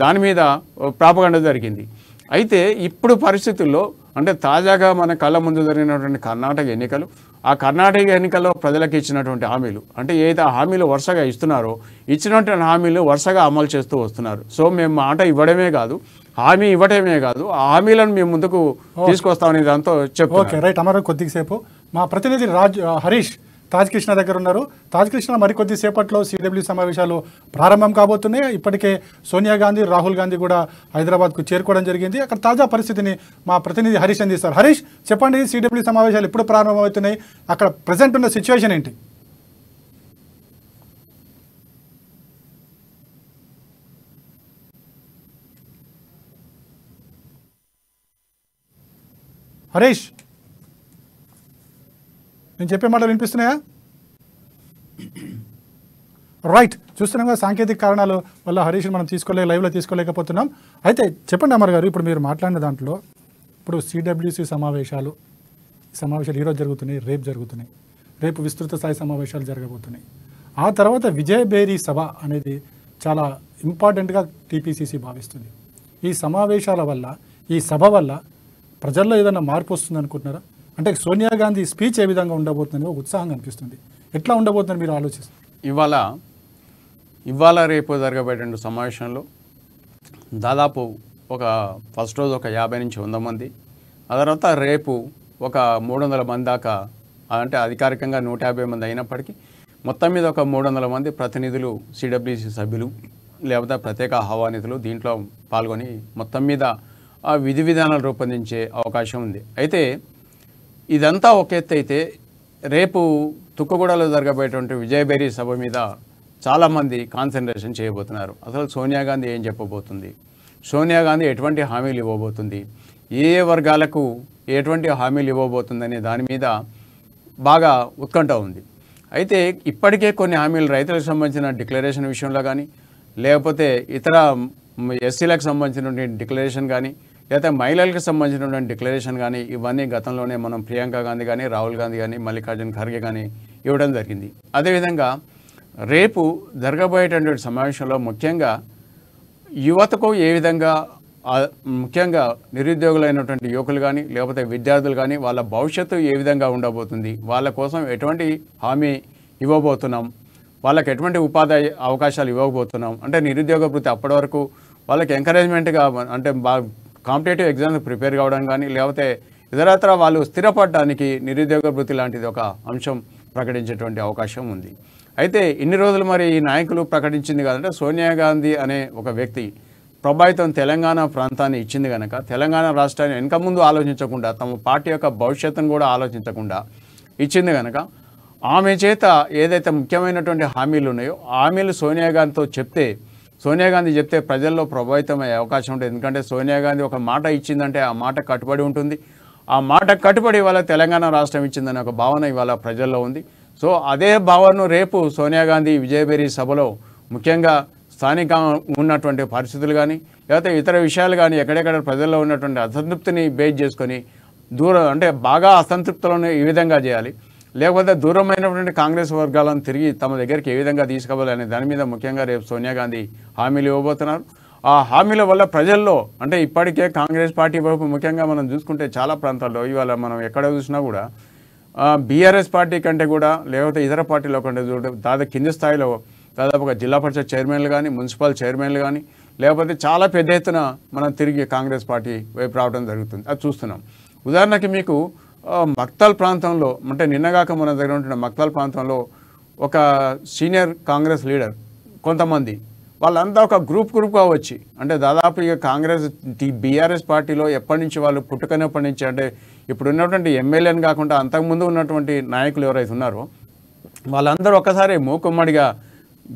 దాని మీద ప్రాపగండ జరిగింది. అయితే ఇప్పుడు పరిస్థితుల్లో అంటే తాజాగా మన కళ్ళ ముందు జరిగినటువంటి కర్ణాటక ఎన్నికలు, ఆ కర్ణాటక ఎన్నికల్లో ప్రజలకు ఇచ్చినటువంటి హామీలు అంటే ఏదైతే హామీలు వరుసగా ఇచ్చినటువంటి హామీలు వరుసగా అమలు చేస్తూ వస్తున్నారు. సో మేము మాట ఇవ్వడమే కాదు, హామీ ఇవ్వడమే కాదు, ఆ హామీలను మేము ముందుకు తీసుకొస్తామనే దాంతో చెప్పు. Okay right. అమరు కొద్దిసేపు మా ప్రతినిధి హరీష్ తాజ్ కృష్ణ దగ్గర ఉన్నారు. తాజ్ కృష్ణ మరికొద్ది సేపట్లో సిడబ్ల్యూ సమావేశాలు ప్రారంభం కాబోతున్నాయి. ఇప్పటికే సోనియా గాంధీ, రాహుల్ గాంధీ కూడా హైదరాబాద్కు చేరుకోవడం జరిగింది. అక్కడ తాజా పరిస్థితిని మా ప్రతినిధి హరీష్ అందిస్తారు. హరీష్ చెప్పండి, సిడబ్ల్యూ సమావేశాలు ఎప్పుడు ప్రారంభమవుతున్నాయి, అక్కడ ప్రజెంట్ ఉన్న సిచ్యువేషన్ ఏంటి? హరీష్ నేను చెప్పే మాటలు వినిపిస్తున్నాయా? రైట్, చూస్తున్నాం కదా సాంకేతిక కారణాల వల్ల హరీష్ని మనం లైవ్లో తీసుకోలేకపోతున్నాం. అయితే చెప్పండి అమర్ గారు, ఇప్పుడు మీరు మాట్లాడిన దాంట్లో ఇప్పుడు సిడబ్ల్యూసి సమావేశాలు ఈరోజు జరుగుతున్నాయి, రేపు జరుగుతున్నాయి, రేపు విస్తృత స్థాయి సమావేశాలు జరగబోతున్నాయి. ఆ తర్వాత విజయభేరి సభ అనేది చాలా ఇంపార్టెంట్గా టీపీసీసీ భావిస్తుంది. ఈ సమావేశాల వల్ల, ఈ సభ వల్ల ప్రజల్లో ఏదైనా మార్పు వస్తుంది అనుకుంటున్నారా? అంటే సోనియా గాంధీ స్పీచ్ ఏ విధంగా ఉండబోతుందని ఒక ఉత్సాహంగా అనిపిస్తుంది. ఎట్లా ఉండబోతుందని మీరు ఆలోచిస్తారు? ఇవాళ రేపు జరగబోయే సమావేశంలో దాదాపు ఫస్ట్ రోజు ఒక 50 నుంచి 100 మంది, ఆ తర్వాత రేపు ఒక 300 మంది దాకా, అంటే అధికారికంగా 150 మంది అయినప్పటికీ మొత్తం మీద ఒక 300 మంది ప్రతినిధులు, సిడబ్ల్యూసీ సభ్యులు లేకపోతే ప్రత్యేక ఆహ్వానితులు దీంట్లో పాల్గొని మొత్తం మీద ఆ విధి విధానాలు రూపొందించే అవకాశం ఉంది. అయితే ఇదంతా ఒక ఎత్తు అయితే రేపు తుక్కుగూడలో జరగబోయేటువంటి విజయభేరి సభ మీద చాలామంది కాన్సన్ట్రేషన్ చేయబోతున్నారు. అసలు సోనియా గాంధీ ఏం చెప్పబోతుంది, సోనియా గాంధీ ఎటువంటి హామీలు ఇవ్వబోతుంది, ఏ వర్గాలకు ఎటువంటి హామీలు ఇవ్వబోతుంది అనే దాని మీద బాగా ఉత్కంఠ ఉంది. అయితే ఇప్పటికే కొన్ని హామీలు రైతులకు సంబంధించిన డిక్లరేషన్ విషయంలో కానీ లేకపోతే ఇతర ఎస్సీలకు సంబంధించిన డిక్లరేషన్ కానీ లేకపోతే మహిళలకు సంబంధించినటువంటి డిక్లరేషన్ కానీ ఇవన్నీ గతంలోనే మనం ప్రియాంక గాంధీ కానీ రాహుల్ గాంధీ కానీ మల్లికార్జున ఖర్గే కానీ ఇవ్వడం జరిగింది. అదేవిధంగా రేపు జరగబోయేటటువంటి సమావేశంలో ముఖ్యంగా యువతకు ఏ విధంగా ముఖ్యంగా నిరుద్యోగులైనటువంటి యువకులు కానీ లేకపోతే విద్యార్థులు కానీ వాళ్ళ భవిష్యత్తు ఏ విధంగా ఉండబోతుంది, వాళ్ళ కోసం ఎటువంటి హామీ ఇవ్వబోతున్నాం, వాళ్ళకి ఎటువంటి ఉపాధి అవకాశాలు ఇవ్వకపోతున్నాం. అంటే నిరుద్యోగ వృత్తి అప్పటి వరకు వాళ్ళకి ఎంకరేజ్మెంట్గా అంటే కాంపిటేటివ్ ఎగ్జామ్స్ ప్రిపేర్ కావడం కానీ లేకపోతే ఇతరత్ర వాళ్ళు స్థిరపడడానికి నిరుద్యోగ వృత్తి లాంటిది ఒక అంశం ప్రకటించేటువంటి అవకాశం ఉంది. అయితే ఇన్ని రోజులు మరి ఈ నాయకులు ప్రకటించింది కాదంటే సోనియా గాంధీ అనే ఒక వ్యక్తి ప్రభావితం తెలంగాణ ప్రాంతాన్ని ఇచ్చింది కనుక తెలంగాణ రాష్ట్రాన్ని వెనక ముందు ఆలోచించకుండా తమ పార్టీ యొక్క భవిష్యత్తును కూడా ఆలోచించకుండా ఇచ్చింది కనుక ఆమె చేత ఏదైతే ముఖ్యమైనటువంటి హామీలు ఉన్నాయో ఆ హామీలు సోనియా గాంధీ చెప్తే ప్రజల్లో ప్రభావితం అయ్యే అవకాశం ఉంటుంది. ఎందుకంటే సోనియా గాంధీ ఒక మాట ఇచ్చిందంటే ఆ మాట కట్టుబడి ఉంటుంది. ఆ మాట కట్టుబడి ఇవాళ తెలంగాణ రాష్ట్రం ఇచ్చిందనే ఒక భావన ఇవాళ ప్రజల్లో ఉంది. సో అదే భావనను రేపు సోనియా గాంధీ విజయబేరి సభలో ముఖ్యంగా స్థానిక ఉన్నటువంటి పరిస్థితులు కానీ లేకపోతే ఇతర విషయాలు కానీ ఎక్కడెక్కడ ప్రజల్లో ఉన్నటువంటి అసంతృప్తిని బేస్ చేసుకొని దూరం అంటే బాగా అసంతృప్తులను ఈ విధంగా చేయాలి, లేకపోతే దూరమైనటువంటి కాంగ్రెస్ వర్గాలను తిరిగి తమ దగ్గరికి ఏ విధంగా తీసుకుపోవాలనే దాని మీద ముఖ్యంగా రేపు సోనియా గాంధీ హామీలు ఇవ్వబోతున్నారు. ఆ హామీల వల్ల ప్రజల్లో అంటే ఇప్పటికే కాంగ్రెస్ పార్టీ వైపు ముఖ్యంగా మనం చూసుకుంటే చాలా ప్రాంతాల్లో ఇవాళ మనం ఎక్కడ చూసినా కూడా బీఆర్ఎస్ పార్టీ కంటే కూడా లేకపోతే ఇతర పార్టీల కంటే దాదాపు కింది స్థాయిలో దాదాపుగా జిల్లా పరిషత్ చైర్మన్లు కానీ మున్సిపల్ చైర్మన్లు కానీ లేకపోతే చాలా పెద్ద ఎత్తున మనం తిరిగి కాంగ్రెస్ పార్టీ వైపు రావడం జరుగుతుంది. అది చూస్తున్నాం. ఉదాహరణకి మీకు మక్తల్ ప్రాంతంలో అంటే నిన్నగాక మన దగ్గర ఉంటున్న మక్తల్ ప్రాంతంలో ఒక సీనియర్ కాంగ్రెస్ లీడర్ కొంతమంది వాళ్ళంతా ఒక గ్రూప్గా వచ్చి అంటే దాదాపు ఇక కాంగ్రెస్ బీఆర్ఎస్ పార్టీలో ఎప్పటి నుంచి వాళ్ళు పుట్టుకనేప్పటి నుంచి అంటే ఇప్పుడు ఉన్నటువంటి ఎమ్మెల్యేని కాకుండా అంతకుముందు ఉన్నటువంటి నాయకులు ఎవరైతే ఉన్నారో వాళ్ళందరూ ఒక్కసారి మూకుమ్మడిగా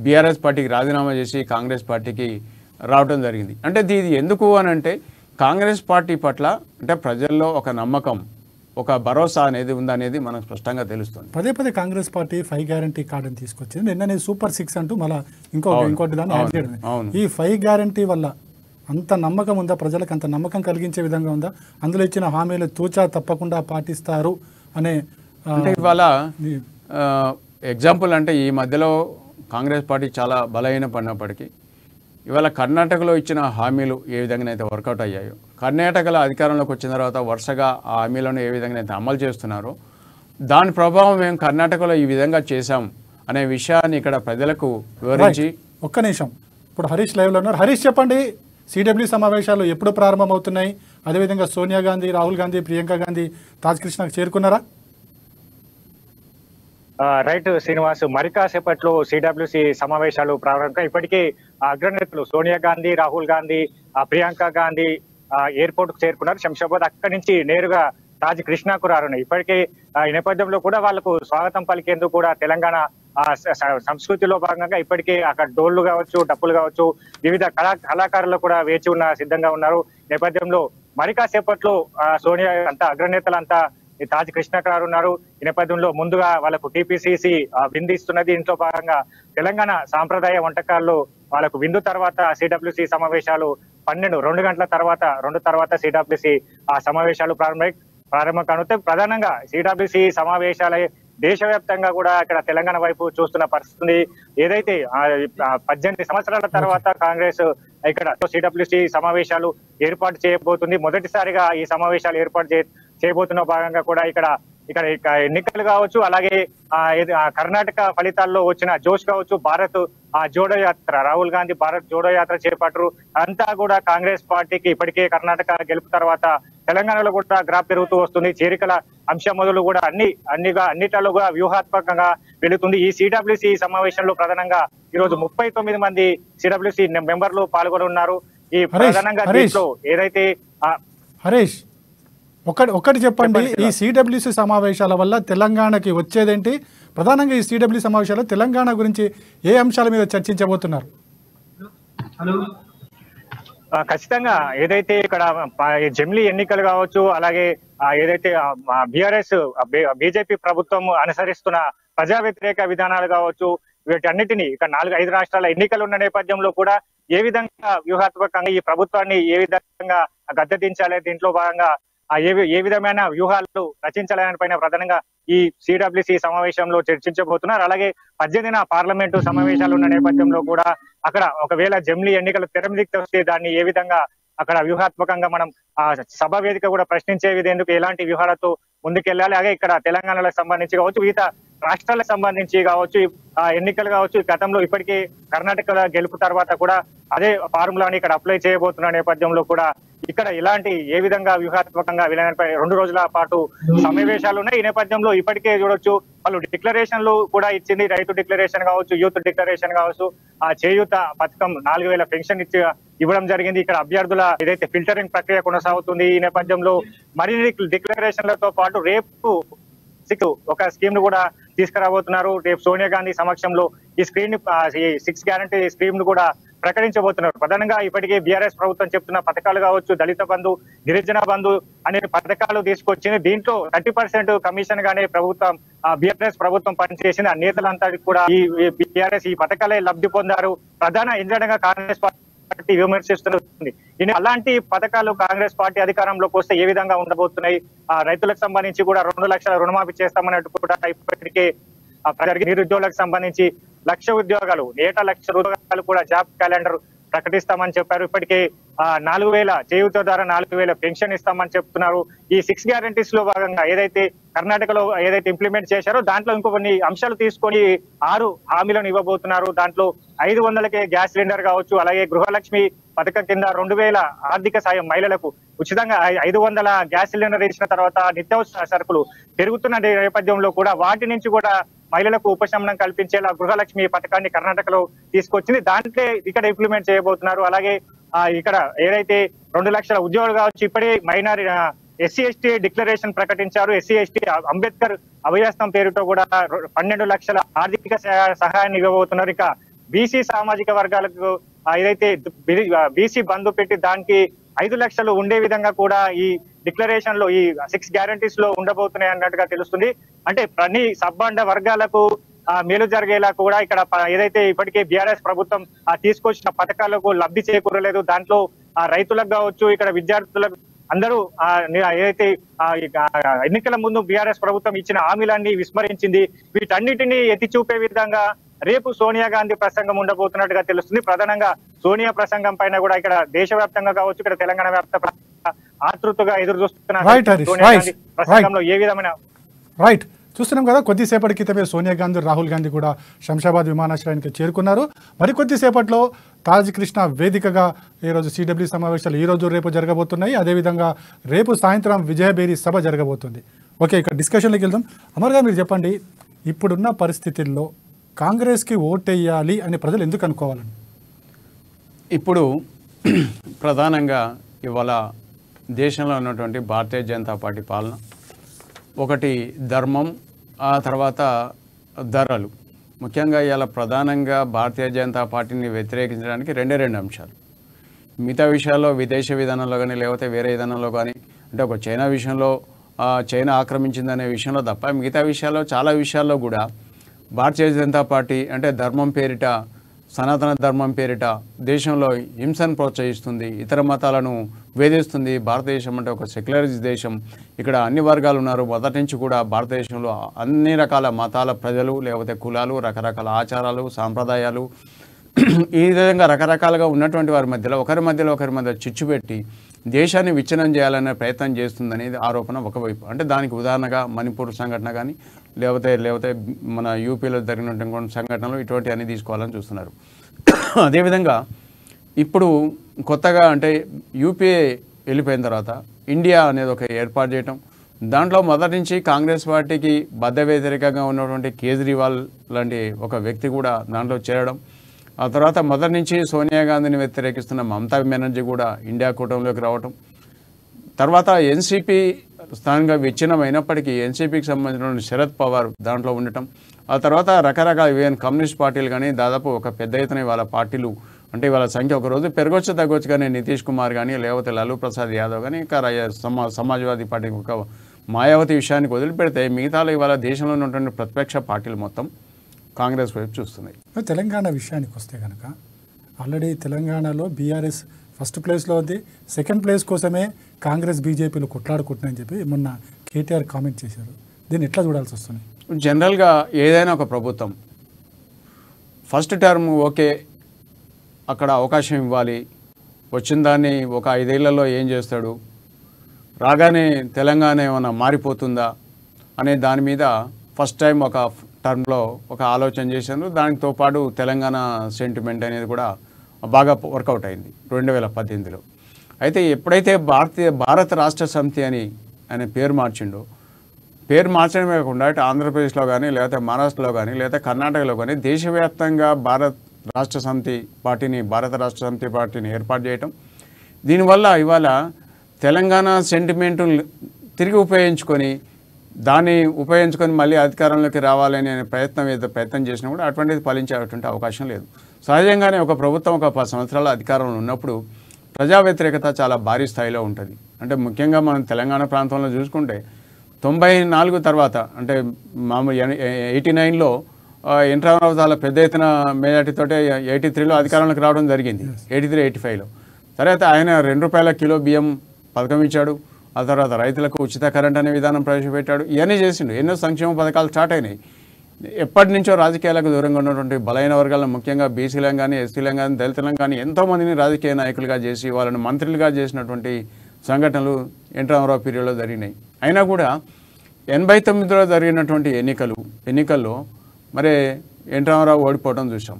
బీఆర్ఎస్ పార్టీకి రాజీనామా చేసి కాంగ్రెస్ పార్టీకి రావడం జరిగింది. అంటే ఇది ఎందుకు అని అంటే కాంగ్రెస్ పార్టీ పట్ల అంటే ప్రజల్లో ఒక నమ్మకం ఒక భరోసా అనేది ఉందనేది మనకు స్పష్టంగా తెలుస్తుంది. పదే కాంగ్రెస్ పార్టీ 5 గ్యారంటీ కార్డుని తీసుకొచ్చింది. నిన్ననే సూపర్ 6 అంటూ మళ్ళీ ఇంకోటి దాన్ని యాడ్ చేయడం. ఈ 5 గ్యారంటీ వల్ల అంత నమ్మకం ఉందా? ప్రజలకు అంత నమ్మకం కలిగించే విధంగా ఉందా? అందులో ఇచ్చిన హామీలు తూచా తప్పకుండా పాటిస్తారు అనే అంటే ఇవాళ ఎగ్జాంపుల్ అంటే ఈ మధ్యలో కాంగ్రెస్ పార్టీ చాలా బలహీన పడినప్పటికీ ఇవాళ కర్ణాటకలో ఇచ్చిన హామీలు ఏ విధంగానైతే వర్కౌట్ అయ్యాయో కర్ణాటకలో అధికారంలోకి వచ్చిన తర్వాత వరుసగా ఆ హామీలను ఏ విధంగానైతే అమలు చేస్తున్నారో దాని ప్రభావం మేము కర్ణాటకలో ఈ విధంగా చేశాం అనే విషయాన్ని ఇక్కడ ప్రజలకు వివరించి ఒక్క నిమిషం ఇప్పుడు హరీష్ లైవ్లో ఉన్నారు. హరీష్ చెప్పండి, సిడబ్ల్యూ సమావేశాలు ఎప్పుడు ప్రారంభమవుతున్నాయి? అదేవిధంగా సోనియా గాంధీ, రాహుల్ గాంధీ, ప్రియాంక గాంధీ తాజ్ కృష్ణకు చేరుకున్నారా? రైట్ శ్రీనివాస్, మరి కాసేపట్లో సిడబ్ల్యూసి సమావేశాలు ప్రారంభంగా ఇప్పటికే అగ్రనేతలు సోనియా గాంధీ, రాహుల్ గాంధీ, ప్రియాంక గాంధీ ఎయిర్పోర్ట్ కు చేరుకున్నారు. శంషాబాద్ అక్కడి నుంచి నేరుగా తాజ్ కృష్ణకు రానున్నాయి. ఇప్పటికే ఈ నేపథ్యంలో కూడా వాళ్లకు స్వాగతం పలికేందుకు కూడా తెలంగాణ సంస్కృతిలో భాగంగా ఇప్పటికే అక్కడ డోళ్లు కావచ్చు, డప్పులు కావచ్చు, వివిధ కళాకారులు కూడా వేచి సిద్ధంగా ఉన్నారు. నేపథ్యంలో మరి కాసేపట్లో సోనియా అంతా అగ్రనేతలంతా తాజ్ కృష్ణకు రానున్నారు. ఈ నేపథ్యంలో ముందుగా వాళ్ళకు టీపీసీసీ విందు ఇస్తున్నది. ఇంట్లో భాగంగా తెలంగాణ సాంప్రదాయ వంటకాల్లో వాళ్ళకు విందు తర్వాత సిడబ్ల్యూసి సమావేశాలు 2 గంటల తర్వాత సిడబ్ల్యూసి సమావేశాలు ప్రారంభం కానుతాయి. ప్రధానంగా సిడబ్ల్యూసి సమావేశాలే దేశవ్యాప్తంగా కూడా ఇక్కడ తెలంగాణ వైపు చూస్తున్న పరిస్థితి. ఏదైతే 18 సంవత్సరాల తర్వాత కాంగ్రెస్ ఇక్కడ సిడబ్ల్యూసి సమావేశాలు ఏర్పాటు చేయబోతుంది. మొదటిసారిగా ఈ సమావేశాలు ఏర్పాటు చేయబోతున్న భాగంగా కూడా ఇక్కడ ఎన్నికలు కావచ్చు, అలాగే కర్ణాటక ఫలితాల్లో వచ్చిన జోష్ కావచ్చు, భారత్ జోడో యాత్ర, రాహుల్ గాంధీ భారత్ జోడో యాత్ర చేపట్టరు. అంతా కూడా కాంగ్రెస్ పార్టీకి ఇప్పటికే కర్ణాటక గెలుపు తర్వాత తెలంగాణలో కూడా గ్రాఫ్ పెరుగుతూ వస్తుంది. చేరికల అంశం మొదలు కూడా అన్నిటిలో కూడా వ్యూహాత్మకంగా వెళుతుంది. ఈ సిడబ్ల్యూసి సమావేశంలో ప్రధానంగా ఈరోజు 39 మంది సిడబ్ల్యూసి మెంబర్లు పాల్గొనున్నారు. ఈ ప్రధానంగా దీంట్లో ఏదైతే హరీష్ ఒకటి చెప్పండి, ఈ సిడబ్ల్యూసి సమావేశాల వల్ల తెలంగాణకి వచ్చేదేంటి? ప్రధానంగా ఈ సిడబ్ల్యూ సమావేశాల్లో తెలంగాణ గురించి ఏ అంశాల మీద చర్చించబోతున్నారు? ఖచ్చితంగా ఏదైతే ఇక్కడ జమిలీ ఎన్నికలు కావచ్చు, అలాగే ఏదైతే బీజేపీ ప్రభుత్వం అనుసరిస్తున్న ప్రజా వ్యతిరేక విధానాలు కావచ్చు, వీటన్నిటినీ ఇక 4-5 రాష్ట్రాల ఎన్నికలు ఉన్న నేపథ్యంలో కూడా ఏ విధంగా వ్యూహాత్మకంగా ఈ ప్రభుత్వాన్ని ఏ విధంగా గద్దెదించాలి, దీంట్లో భాగంగా ఏ విధమైన వ్యూహాలు రచించాలని పైన ప్రధానంగా ఈ సిడబ్ల్యూసి సమావేశంలో చర్చించబోతున్నారు. అలాగే 18న పార్లమెంటు సమావేశాలు ఉన్న నేపథ్యంలో కూడా అక్కడ ఒకవేళ జమిలీ ఎన్నికలు తెర మీదకి వస్తే దాన్ని ఏ విధంగా అక్కడ వ్యూహాత్మకంగా మనం సభ వేదిక కూడా ప్రశ్నించే విధంగా ఎలాంటి వ్యూహాలతో ముందుకెళ్లాలి, అలాగే ఇక్కడ తెలంగాణలో సంబంధించి కావచ్చు, రాష్ట్రాలకు సంబంధించి కావచ్చు, ఎన్నికలు కావచ్చు, గతంలో ఇప్పటికీ కర్ణాటక గెలుపు తర్వాత కూడా అదే ఫార్ములాని ఇక్కడ అప్లై చేయబోతున్న నేపథ్యంలో కూడా ఇక్కడ ఇలాంటి ఏ విధంగా వ్యూహాత్మకంగా వీళ్ళపై 2 రోజుల పాటు సమావేశాలు ఉన్నాయి. ఈ నేపథ్యంలో ఇప్పటికే చూడొచ్చు వాళ్ళు డిక్లరేషన్లు కూడా ఇచ్చింది. రైతు డిక్లరేషన్ కావచ్చు, యూత్ డిక్లరేషన్ కావచ్చు, ఆ చేయూత పథకం 4000 పెన్షన్ ఇవ్వడం జరిగింది. ఇక్కడ అభ్యర్థుల ఏదైతే ఫిల్టరింగ్ ప్రక్రియ కొనసాగుతుంది. ఈ నేపథ్యంలో మరిన్ని డిక్లరేషన్లతో పాటు రేపు ఒక స్కీమ్ ను కూడా తీసుకురాబోతున్నారు. రేపు సోనియా గాంధీ సమక్షంలో ఈ 6 గ్యారంటీ స్కీమ్ ను కూడా ప్రకటించబోతున్నారు. ప్రధానంగా ఇప్పటికే బీఆర్ఎస్ ప్రభుత్వం చెప్తున్న పథకాలు కావచ్చు, దళిత బంధు, గిరిజన బంధు అనే పథకాలు తీసుకొచ్చింది. దీంట్లో 30% కమిషన్ గానే ప్రభుత్వం బీఆర్ఎస్ ప్రభుత్వం పనిచేసింది. ఆ నేతలంతా కూడా ఈ బీఆర్ఎస్ ఈ పథకాలే లబ్ధి పొందారు. ప్రధాన ఎజెండాగా కాంగ్రెస్ పార్టీ విమర్శిస్తుంది. అలాంటి పథకాలు కాంగ్రెస్ పార్టీ అధికారంలోకి వస్తే ఏ విధంగా ఉండబోతున్నాయి? రైతులకు సంబంధించి కూడా 2 లక్షల రుణమాఫీ చేస్తామన్నట్టు కూడా ఇప్పటికే నిరుద్యోగులకు సంబంధించి 1,00,000 ఉద్యోగాలు, ఏటా 1,00,000 ఉద్యోగాలు కూడా జాబ్ క్యాలెండర్ ప్రకటిస్తామని చెప్పారు. ఇప్పటికే 4,000 చేయూత ద్వారా 4,000 పెన్షన్ ఇస్తామని చెప్తున్నారు. ఈ 6 గ్యారంటీస్ లో భాగంగా ఏదైతే కర్ణాటకలో ఏదైతే ఇంప్లిమెంట్ చేశారో దాంట్లో ఇంకో కొన్ని అంశాలు తీసుకొని 6 హామీలను ఇవ్వబోతున్నారు. దాంట్లో 500కే గ్యాస్ సిలిండర్ కావచ్చు, అలాగే గృహలక్ష్మి పథకం కింద 2,000 ఆర్థిక సాయం మహిళలకు ఉచితంగా 500 గ్యాస్ సిలిండర్ ఇచ్చిన తర్వాత నిత్యావసర సరుకులు పెరుగుతున్న నేపథ్యంలో కూడా వాటి నుంచి కూడా మహిళలకు ఉపశమనం కల్పించేలా గృహలక్ష్మి పథకాన్ని కర్ణాటకలో తీసుకొచ్చింది. దాంట్లో ఇక్కడ ఇంప్లిమెంట్ చేయబోతున్నారు. అలాగే ఇక్కడ ఏదైతే 2 లక్షల ఉద్యోగాలు కావచ్చు, ఇప్పుడే ఎస్సీ ఎస్టీ డిక్లరేషన్ ప్రకటించారు. ఎస్సీ ఎస్టీ అంబేద్కర్ అభయస్థం పేరుతో కూడా 12 లక్షల ఆర్థిక సహాయాన్ని ఇవ్వబోతున్నారు. ఇక బీసీ సామాజిక వర్గాలకు ఏదైతే బీసీ బంధు పెట్టి దానికి 5 లక్షలు ఉండే విధంగా కూడా ఈ డిక్లరేషన్ లో ఈ 6 గ్యారంటీస్ లో ఉండబోతున్నాయి అన్నట్టుగా తెలుస్తుంది. అంటే ప్రతి సబ్బండ వర్గాలకు మేలు జరిగేలా కూడా ఇక్కడ ఏదైతే ఇప్పటికే బీఆర్ఎస్ ప్రభుత్వం తీసుకొచ్చిన పథకాలకు లబ్ధి చేకూరలేదు. దాంట్లో రైతులకు కావచ్చు, ఇక్కడ విద్యార్థులకు అందరూ ఏదైతే ఎన్నికల ముందు బీఆర్ఎస్ ప్రభుత్వం ఇచ్చిన హామీలన్నీ విస్మరించింది. వీటన్నిటిని ఎత్తి చూపే విధంగా రేపు సోనియా గాంధీ ప్రసంగం ఉండబోతున్నట్టుగా తెలుస్తుంది. ప్రధానంగా సోనియా ప్రసంగం పైన కూడా ఇక్కడ దేశవ్యాప్తంగా కావచ్చు, ఇక్కడ తెలంగాణ వ్యాప్తంగా ఆతృతగా ఎదురు చూస్తున్నారు. ప్రసంగంలో ఏ విధమైన రైట్ చూస్తున్నాం కదా. కొద్దిసేపటి క్రితమే సోనియా గాంధీ, రాహుల్ గాంధీ కూడా శంషాబాద్ విమానాశ్రయానికి చేరుకున్నారు. మరికొద్దిసేపట్లో తాజ్ కృష్ణ వేదికగా ఈరోజు సిడబ్ల్యూ సమావేశాలు ఈరోజు రేపు జరగబోతున్నాయి. అదేవిధంగా రేపు సాయంత్రం విజయబేరి సభ జరగబోతుంది. ఓకే, ఇక్కడ డిస్కషన్లోకి వెళ్దాం. అమర్గా మీరు చెప్పండి, ఇప్పుడున్న పరిస్థితుల్లో కాంగ్రెస్కి ఓటేయాలి అని ప్రజలు ఎందుకు అనుకోవాలని? ఇప్పుడు ప్రధానంగా ఇవాళ దేశంలో ఉన్నటువంటి భారతీయ జనతా పార్టీ పాలన, ఒకటి ధర్మం, ఆ తర్వాత ధరలు. ముఖ్యంగా ఇవాళ ప్రధానంగా భారతీయ జనతా పార్టీని వ్యతిరేకించడానికి రెండు అంశాలు. మిగతా విషయాల్లో విదేశీ విధానంలో కానీ లేకపోతే వేరే విధానంలో కానీ, అంటే ఒక చైనా విషయంలో చైనా ఆక్రమించిందనే విషయంలో తప్ప మిగతా విషయాల్లో చాలా విషయాల్లో కూడా భారతీయ జనతా పార్టీ అంటే ధర్మం పేరిట, సనాతన ధర్మం పేరిట దేశంలో హింసను ప్రోత్సహిస్తుంది, ఇతర మతాలను వేధిస్తుంది. భారతదేశం అంటే ఒక సెక్యులరిస్ట్ దేశం. ఇక్కడ అన్ని వర్గాలు ఉన్నారు. మొదటి నుంచి కూడా భారతదేశంలో అన్ని రకాల మతాల ప్రజలు, లేకపోతే కులాలు, రకరకాల ఆచారాలు, సాంప్రదాయాలు, ఈ విధంగా రకరకాలుగా ఉన్నటువంటి వారి మధ్యలో ఒకరి మధ్య చిచ్చు పెట్టి దేశాన్ని విచ్ఛిన్నం చేయాలనే ప్రయత్నం చేస్తుందనేది ఆరోపణ ఒకవైపు. అంటే దానికి ఉదాహరణగా మణిపూర్ సంఘటన కానీ లేకపోతే మన యూపీలో జరిగినటువంటి సంఘటనలు ఇటువంటి అన్ని తీసుకోవాలని చూస్తున్నారు. అదేవిధంగా ఇప్పుడు కొత్తగా అంటే యూపీఏ వెళ్ళిపోయిన తర్వాత ఇండియా అనేది ఒక ఏర్పాటు చేయటం, దాంట్లో మొదటి నుంచి కాంగ్రెస్ పార్టీకి బద్ద వ్యతిరేకంగా ఉన్నటువంటి కేజ్రీవాల్ లాంటి ఒక వ్యక్తి కూడా దాంట్లో చేరడం, ఆ తర్వాత మొదటి నుంచి సోనియా గాంధీని వ్యతిరేకిస్తున్న మమతా బెనర్జీ కూడా ఇండియా కూటమిలోకి రావటం, తర్వాత ఎన్సీపీ స్థానంగా విచ్ఛిన్నమైనప్పటికీ ఎన్సీపీకి సంబంధించిన శరద్ పవార్ దాంట్లో ఉండటం, ఆ తర్వాత రకరకాల ఈవెన్ కమ్యూనిస్ట్ పార్టీలు కానీ దాదాపు ఒక పెద్ద ఎత్తున వాళ్ళ పార్టీలు అంటే వాళ్ళ సంఖ్య ఒకరోజు పెరగొచ్చు తగ్గొచ్చు. కానీ నితీష్ కుమార్ కానీ లేకపోతే లాలూ ప్రసాద్ యాదవ్ కానీ ఇంకా సమాజ్వాదీ పార్టీ ఒక మాయావతి విషయానికి వదిలిపెడితే మిగతాలో ఇవాళ దేశంలో ఉన్నటువంటి ప్రతిపక్ష పార్టీలు మొత్తం కాంగ్రెస్ వైపు చూస్తున్నాయి. తెలంగాణ విషయానికి వస్తే కనుక ఆల్రెడీ తెలంగాణలో బీఆర్ఎస్ ఫస్ట్ ప్లేస్లో ఉంది. సెకండ్ ప్లేస్ కోసమే కాంగ్రెస్ బీజేపీలు కొట్లాడుకుంటున్నాయని చెప్పి మొన్న కేటీఆర్ కామెంట్ చేశారు. దీన్ని ఎట్లా చూడాల్సి వస్తుంది? జనరల్గా ఏదైనా ఒక ప్రభుత్వం ఫస్ట్ టర్మ్ ఓకే అక్కడ అవకాశం ఇవ్వాలి, వచ్చిన దాన్ని ఒక 5 ఏళ్లలో ఏం చేస్తాడు, రాగానే తెలంగాణ ఏమైనా మారిపోతుందా అనే దాని మీద ఫస్ట్ టైం ఒక టర్మ్లో ఒక ఆలోచన చేశారు. దానితో పాటు తెలంగాణ సెంటిమెంట్ అనేది కూడా బాగా వర్కౌట్ అయింది 2018లో. అయితే ఎప్పుడైతే భారత రాష్ట్ర సమితి అనే పేరు మార్చిండో, పేరు మార్చడమే కాకుండా ఇటు ఆంధ్రప్రదేశ్లో కానీ లేకపోతే మహారాష్ట్రలో కానీ లేకపోతే కర్ణాటకలో కానీ దేశవ్యాప్తంగా భారత రాష్ట్ర సమితి పార్టీని ఏర్పాటు చేయటం, దీనివల్ల ఇవాళ తెలంగాణ సెంటిమెంటు తిరిగి దాన్ని ఉపయోగించుకొని మళ్ళీ అధికారంలోకి రావాలని ప్రయత్నం చేసినా కూడా అటువంటిది ఫలించేటువంటి అవకాశం లేదు. సహజంగానే ఒక ప్రభుత్వం ఒక 10 సంవత్సరాల అధికారంలో ఉన్నప్పుడు ప్రజా వ్యతిరేకత చాలా భారీ స్థాయిలో ఉంటుంది. అంటే ముఖ్యంగా మనం తెలంగాణ ప్రాంతంలో చూసుకుంటే 94 తర్వాత అంటే మామూలు 89లో ఎన్టీ రామారావు చాలా పెద్ద ఎత్తున మెజార్టీతో 83లో అధికారంలోకి రావడం జరిగింది. 83-85లో తర్వాత ఆయన ₹2 కిలో బియ్యం పథకం ఇచ్చాడు. ఆ తర్వాత రైతులకు ఉచిత కరెంట్ అనే విధానం ప్రవేశపెట్టాడు. ఇవన్నీ చేసిండు. ఎన్నో సంక్షేమ పథకాలు స్టార్ట్ అయినాయి. ఎప్పటి నుంచో రాజకీయాలకు దూరంగా ఉన్నటువంటి బలైన వర్గాలను ముఖ్యంగా బీసీలను కానీ ఎస్సీలను కానీ దళితులను కానీ ఎంతోమందిని రాజకీయ నాయకులుగా చేసి వాళ్ళని మంత్రులుగా చేసినటువంటి సంఘటనలు ఎన్టీ రామారావు పీరియడ్లో జరిగినాయి. అయినా కూడా 89లో జరిగినటువంటి ఎన్నికల్లో మరి ఎన్టీ రామారావు ఓడిపోవడం చూసాం.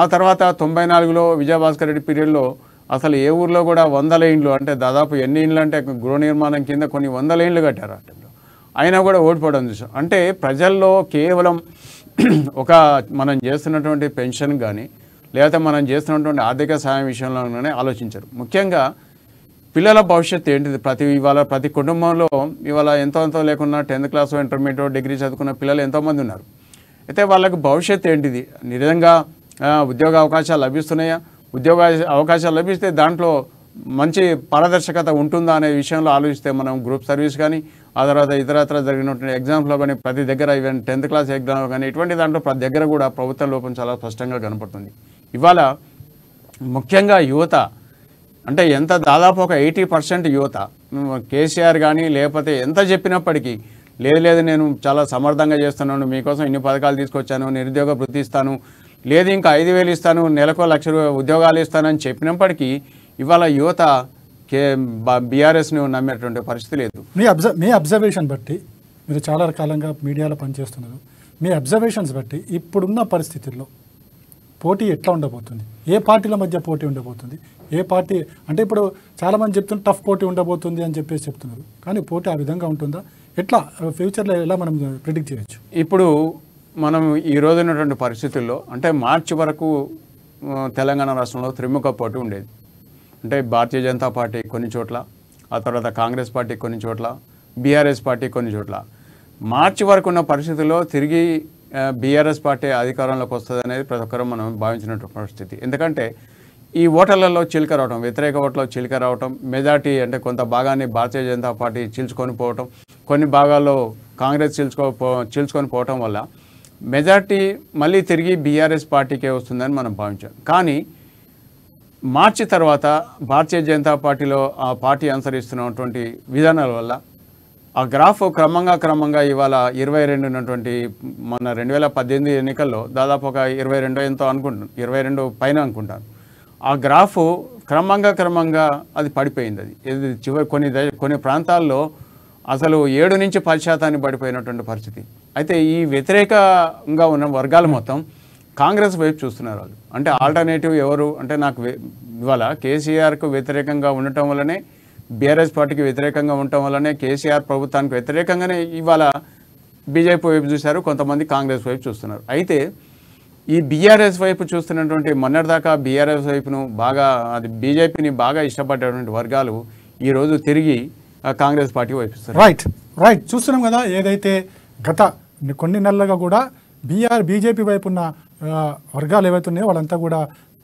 ఆ తర్వాత 94లో విజయభాస్కర్ రెడ్డి పీరియడ్లో అసలు ఏ ఊర్లో కూడా 100 ఇండ్లు అంటే దాదాపు ఎన్ని ఇండ్లు అంటే గృహ నిర్మాణం కింద కొన్ని 100 ఇండ్లు కట్టారు. ఆ టైంలో అయినా కూడా ఓడిపోవడం చూసాం. అంటే ప్రజల్లో కేవలం ఒక మనం చేస్తున్నటువంటి పెన్షన్ కానీ లేకపోతే మనం చేస్తున్నటువంటి ఆర్థిక సహాయం విషయంలోనే ఆలోచించరు. ముఖ్యంగా పిల్లల భవిష్యత్తు ఏంటిది? ప్రతి కుటుంబంలో ఇవాళ ఎంతో లేకున్నా 10th క్లాస్ ఇంటర్మీడియట్ డిగ్రీ చదువుకున్న పిల్లలు ఎంతోమంది ఉన్నారు. అయితే వాళ్ళకు భవిష్యత్తు ఏంటిది? నిజంగా ఉద్యోగ అవకాశాలు లభిస్తున్నాయా? ఉద్యోగ అవకాశాలు లభిస్తే దాంట్లో మంచి పారదర్శకత ఉంటుందా అనే విషయంలో ఆలోచిస్తే మనం గ్రూప్ సర్వీస్ కానీ ఆ తర్వాత ఇతరత్ర జరిగినటువంటి ఎగ్జామ్స్లో కానీ ప్రతి దగ్గర ఈవెన్ 10th క్లాస్ ఎగ్జామ్లో కానీ ఇటువంటి దాంట్లో ప్రతి దగ్గర కూడా ప్రభుత్వ లోపం చాలా స్పష్టంగా కనపడుతుంది. ఇవాళ ముఖ్యంగా యువత అంటే దాదాపు ఒక 80% యువత కేసీఆర్ కానీ లేకపోతే ఎంత చెప్పినప్పటికీ లేదు నేను చాలా సమర్థంగా చేస్తున్నాను, మీకోసం ఇన్ని పథకాలు తీసుకొచ్చాను, నిరుద్యోగ వృత్తి ఇస్తాను, లేదు ఇంకా 5,000 ఇస్తాను, నెలకు 1,00,000 ఉద్యోగాలు ఇస్తానని చెప్పినప్పటికీ ఇవాళ యువత బీఆర్ఎస్ను నమ్మేటువంటి పరిస్థితి లేదు. మీ అబ్జర్వేషన్ బట్టి మీరు చాలా కాలంగా మీడియాలో పనిచేస్తున్నారు. మీ అబ్జర్వేషన్స్ బట్టి ఇప్పుడున్న పరిస్థితుల్లో పోటీ ఎట్లా ఉండబోతుంది? ఏ పార్టీల మధ్య పోటీ ఉండబోతుంది? ఏ పార్టీ అంటే ఇప్పుడు చాలామంది చెప్తున్నారు టఫ్ పోటీ ఉండబోతుంది అని చెప్పేసి చెప్తున్నారు. కానీ పోటీ ఆ విధంగా ఉంటుందా? ఎట్లా ఫ్యూచర్లో ఎలా మనం ప్రిడిక్ట్ చేయొచ్చు? ఇప్పుడు మనం ఈ రోజు ఉన్నటువంటి పరిస్థితుల్లో అంటే మార్చి వరకు తెలంగాణ రాష్ట్రంలో త్రిముఖ పోటీ ఉండేది. అంటే భారతీయ జనతా పార్టీ కొన్ని చోట్ల, ఆ తర్వాత కాంగ్రెస్ పార్టీ కొన్ని చోట్ల, బీఆర్ఎస్ పార్టీ కొన్ని చోట్ల. మార్చి వరకు ఉన్న పరిస్థితుల్లో తిరిగి బీఆర్ఎస్ పార్టీ అధికారంలోకి వస్తుంది అనేది ప్రతి ఒక్కరూ మనం భావించినటువంటి పరిస్థితి. ఎందుకంటే ఈ ఓటర్లలో చిలుక రావటం, వ్యతిరేక ఓట్లలో చిలుక రావటం, మెజార్టీ అంటే కొంత భాగాన్ని భారతీయ జనతా పార్టీ చీల్చుకొని పోవటం, కొన్ని భాగాల్లో కాంగ్రెస్ చీల్చుకొని పోవటం వల్ల మెజార్టీ మళ్ళీ తిరిగి బీఆర్ఎస్ పార్టీకే వస్తుందని మనం భావించాం. కానీ మార్చి తర్వాత భారతీయ జనతా పార్టీలో ఆ పార్టీ అనుసరిస్తున్నటువంటి విధానాల వల్ల ఆ గ్రాఫ్ క్రమంగా ఇవాళ 22 ఉన్నటువంటి మన 2018 ఎన్నికల్లో దాదాపు ఒక 22 ఎంతో అనుకుంటాను, 22 పైన అనుకుంటాను. ఆ గ్రాఫ్ క్రమంగా అది పడిపోయింది. అది చివరి కొన్ని ప్రాంతాల్లో అసలు 7 నుంచి 10% పడిపోయినటువంటి పరిస్థితి. అయితే ఈ వ్యతిరేకంగా ఉన్న వర్గాలు మొత్తం కాంగ్రెస్ వైపు చూస్తున్నారు. వాళ్ళు అంటే ఆల్టర్నేటివ్ ఎవరు అంటే నాకు ఇవాళ కేసీఆర్కు వ్యతిరేకంగా ఉండటం వల్లనే, బీఆర్ఎస్ పార్టీకి వ్యతిరేకంగా ఉండటం వల్లనే, కేసీఆర్ ప్రభుత్వానికి వ్యతిరేకంగానే ఇవాళ బీజేపీ వైపు చూశారు, కొంతమంది కాంగ్రెస్ వైపు చూస్తున్నారు. అయితే ఈ బీఆర్ఎస్ వైపు చూస్తున్నటువంటి మొన్నటిదాకా బీఆర్ఎస్ వైపును బాగా అది బీజేపీని బాగా ఇష్టపడేటువంటి వర్గాలు ఈరోజు తిరిగి కాంగ్రెస్ పార్టీ వైపిస్తారు. రైట్ చూస్తున్నాం కదా. ఏదైతే గత కొన్ని నెలలుగా కూడా బీజేపీ వైపు ఉన్న వర్గాలు ఏవైతే ఉన్నాయో వాళ్ళంతా కూడా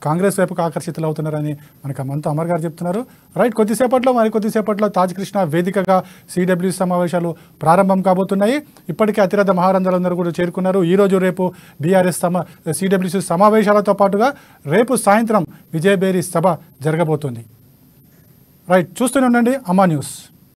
కాంగ్రెస్ వైపుకు ఆకర్షితులు అవుతున్నారని మనకు మంతా అమర్ గారు చెప్తున్నారు. రైట్ కొద్దిసేపట్లో తాజ్ కృష్ణ వేదికగా సిడబ్ల్యూసీ సమావేశాలు ప్రారంభం కాబోతున్నాయి. ఇప్పటికే అతిరథ మహారంజులందరూ కూడా చేరుకున్నారు. ఈరోజు రేపు బీఆర్ఎస్ సిడబ్ల్యూసీ సమావేశాలతో పాటుగా రేపు సాయంత్రం విజయబేరి సభ జరగబోతుంది. రైట్ చూస్తూనే ఉండండి అమ్మా న్యూస్.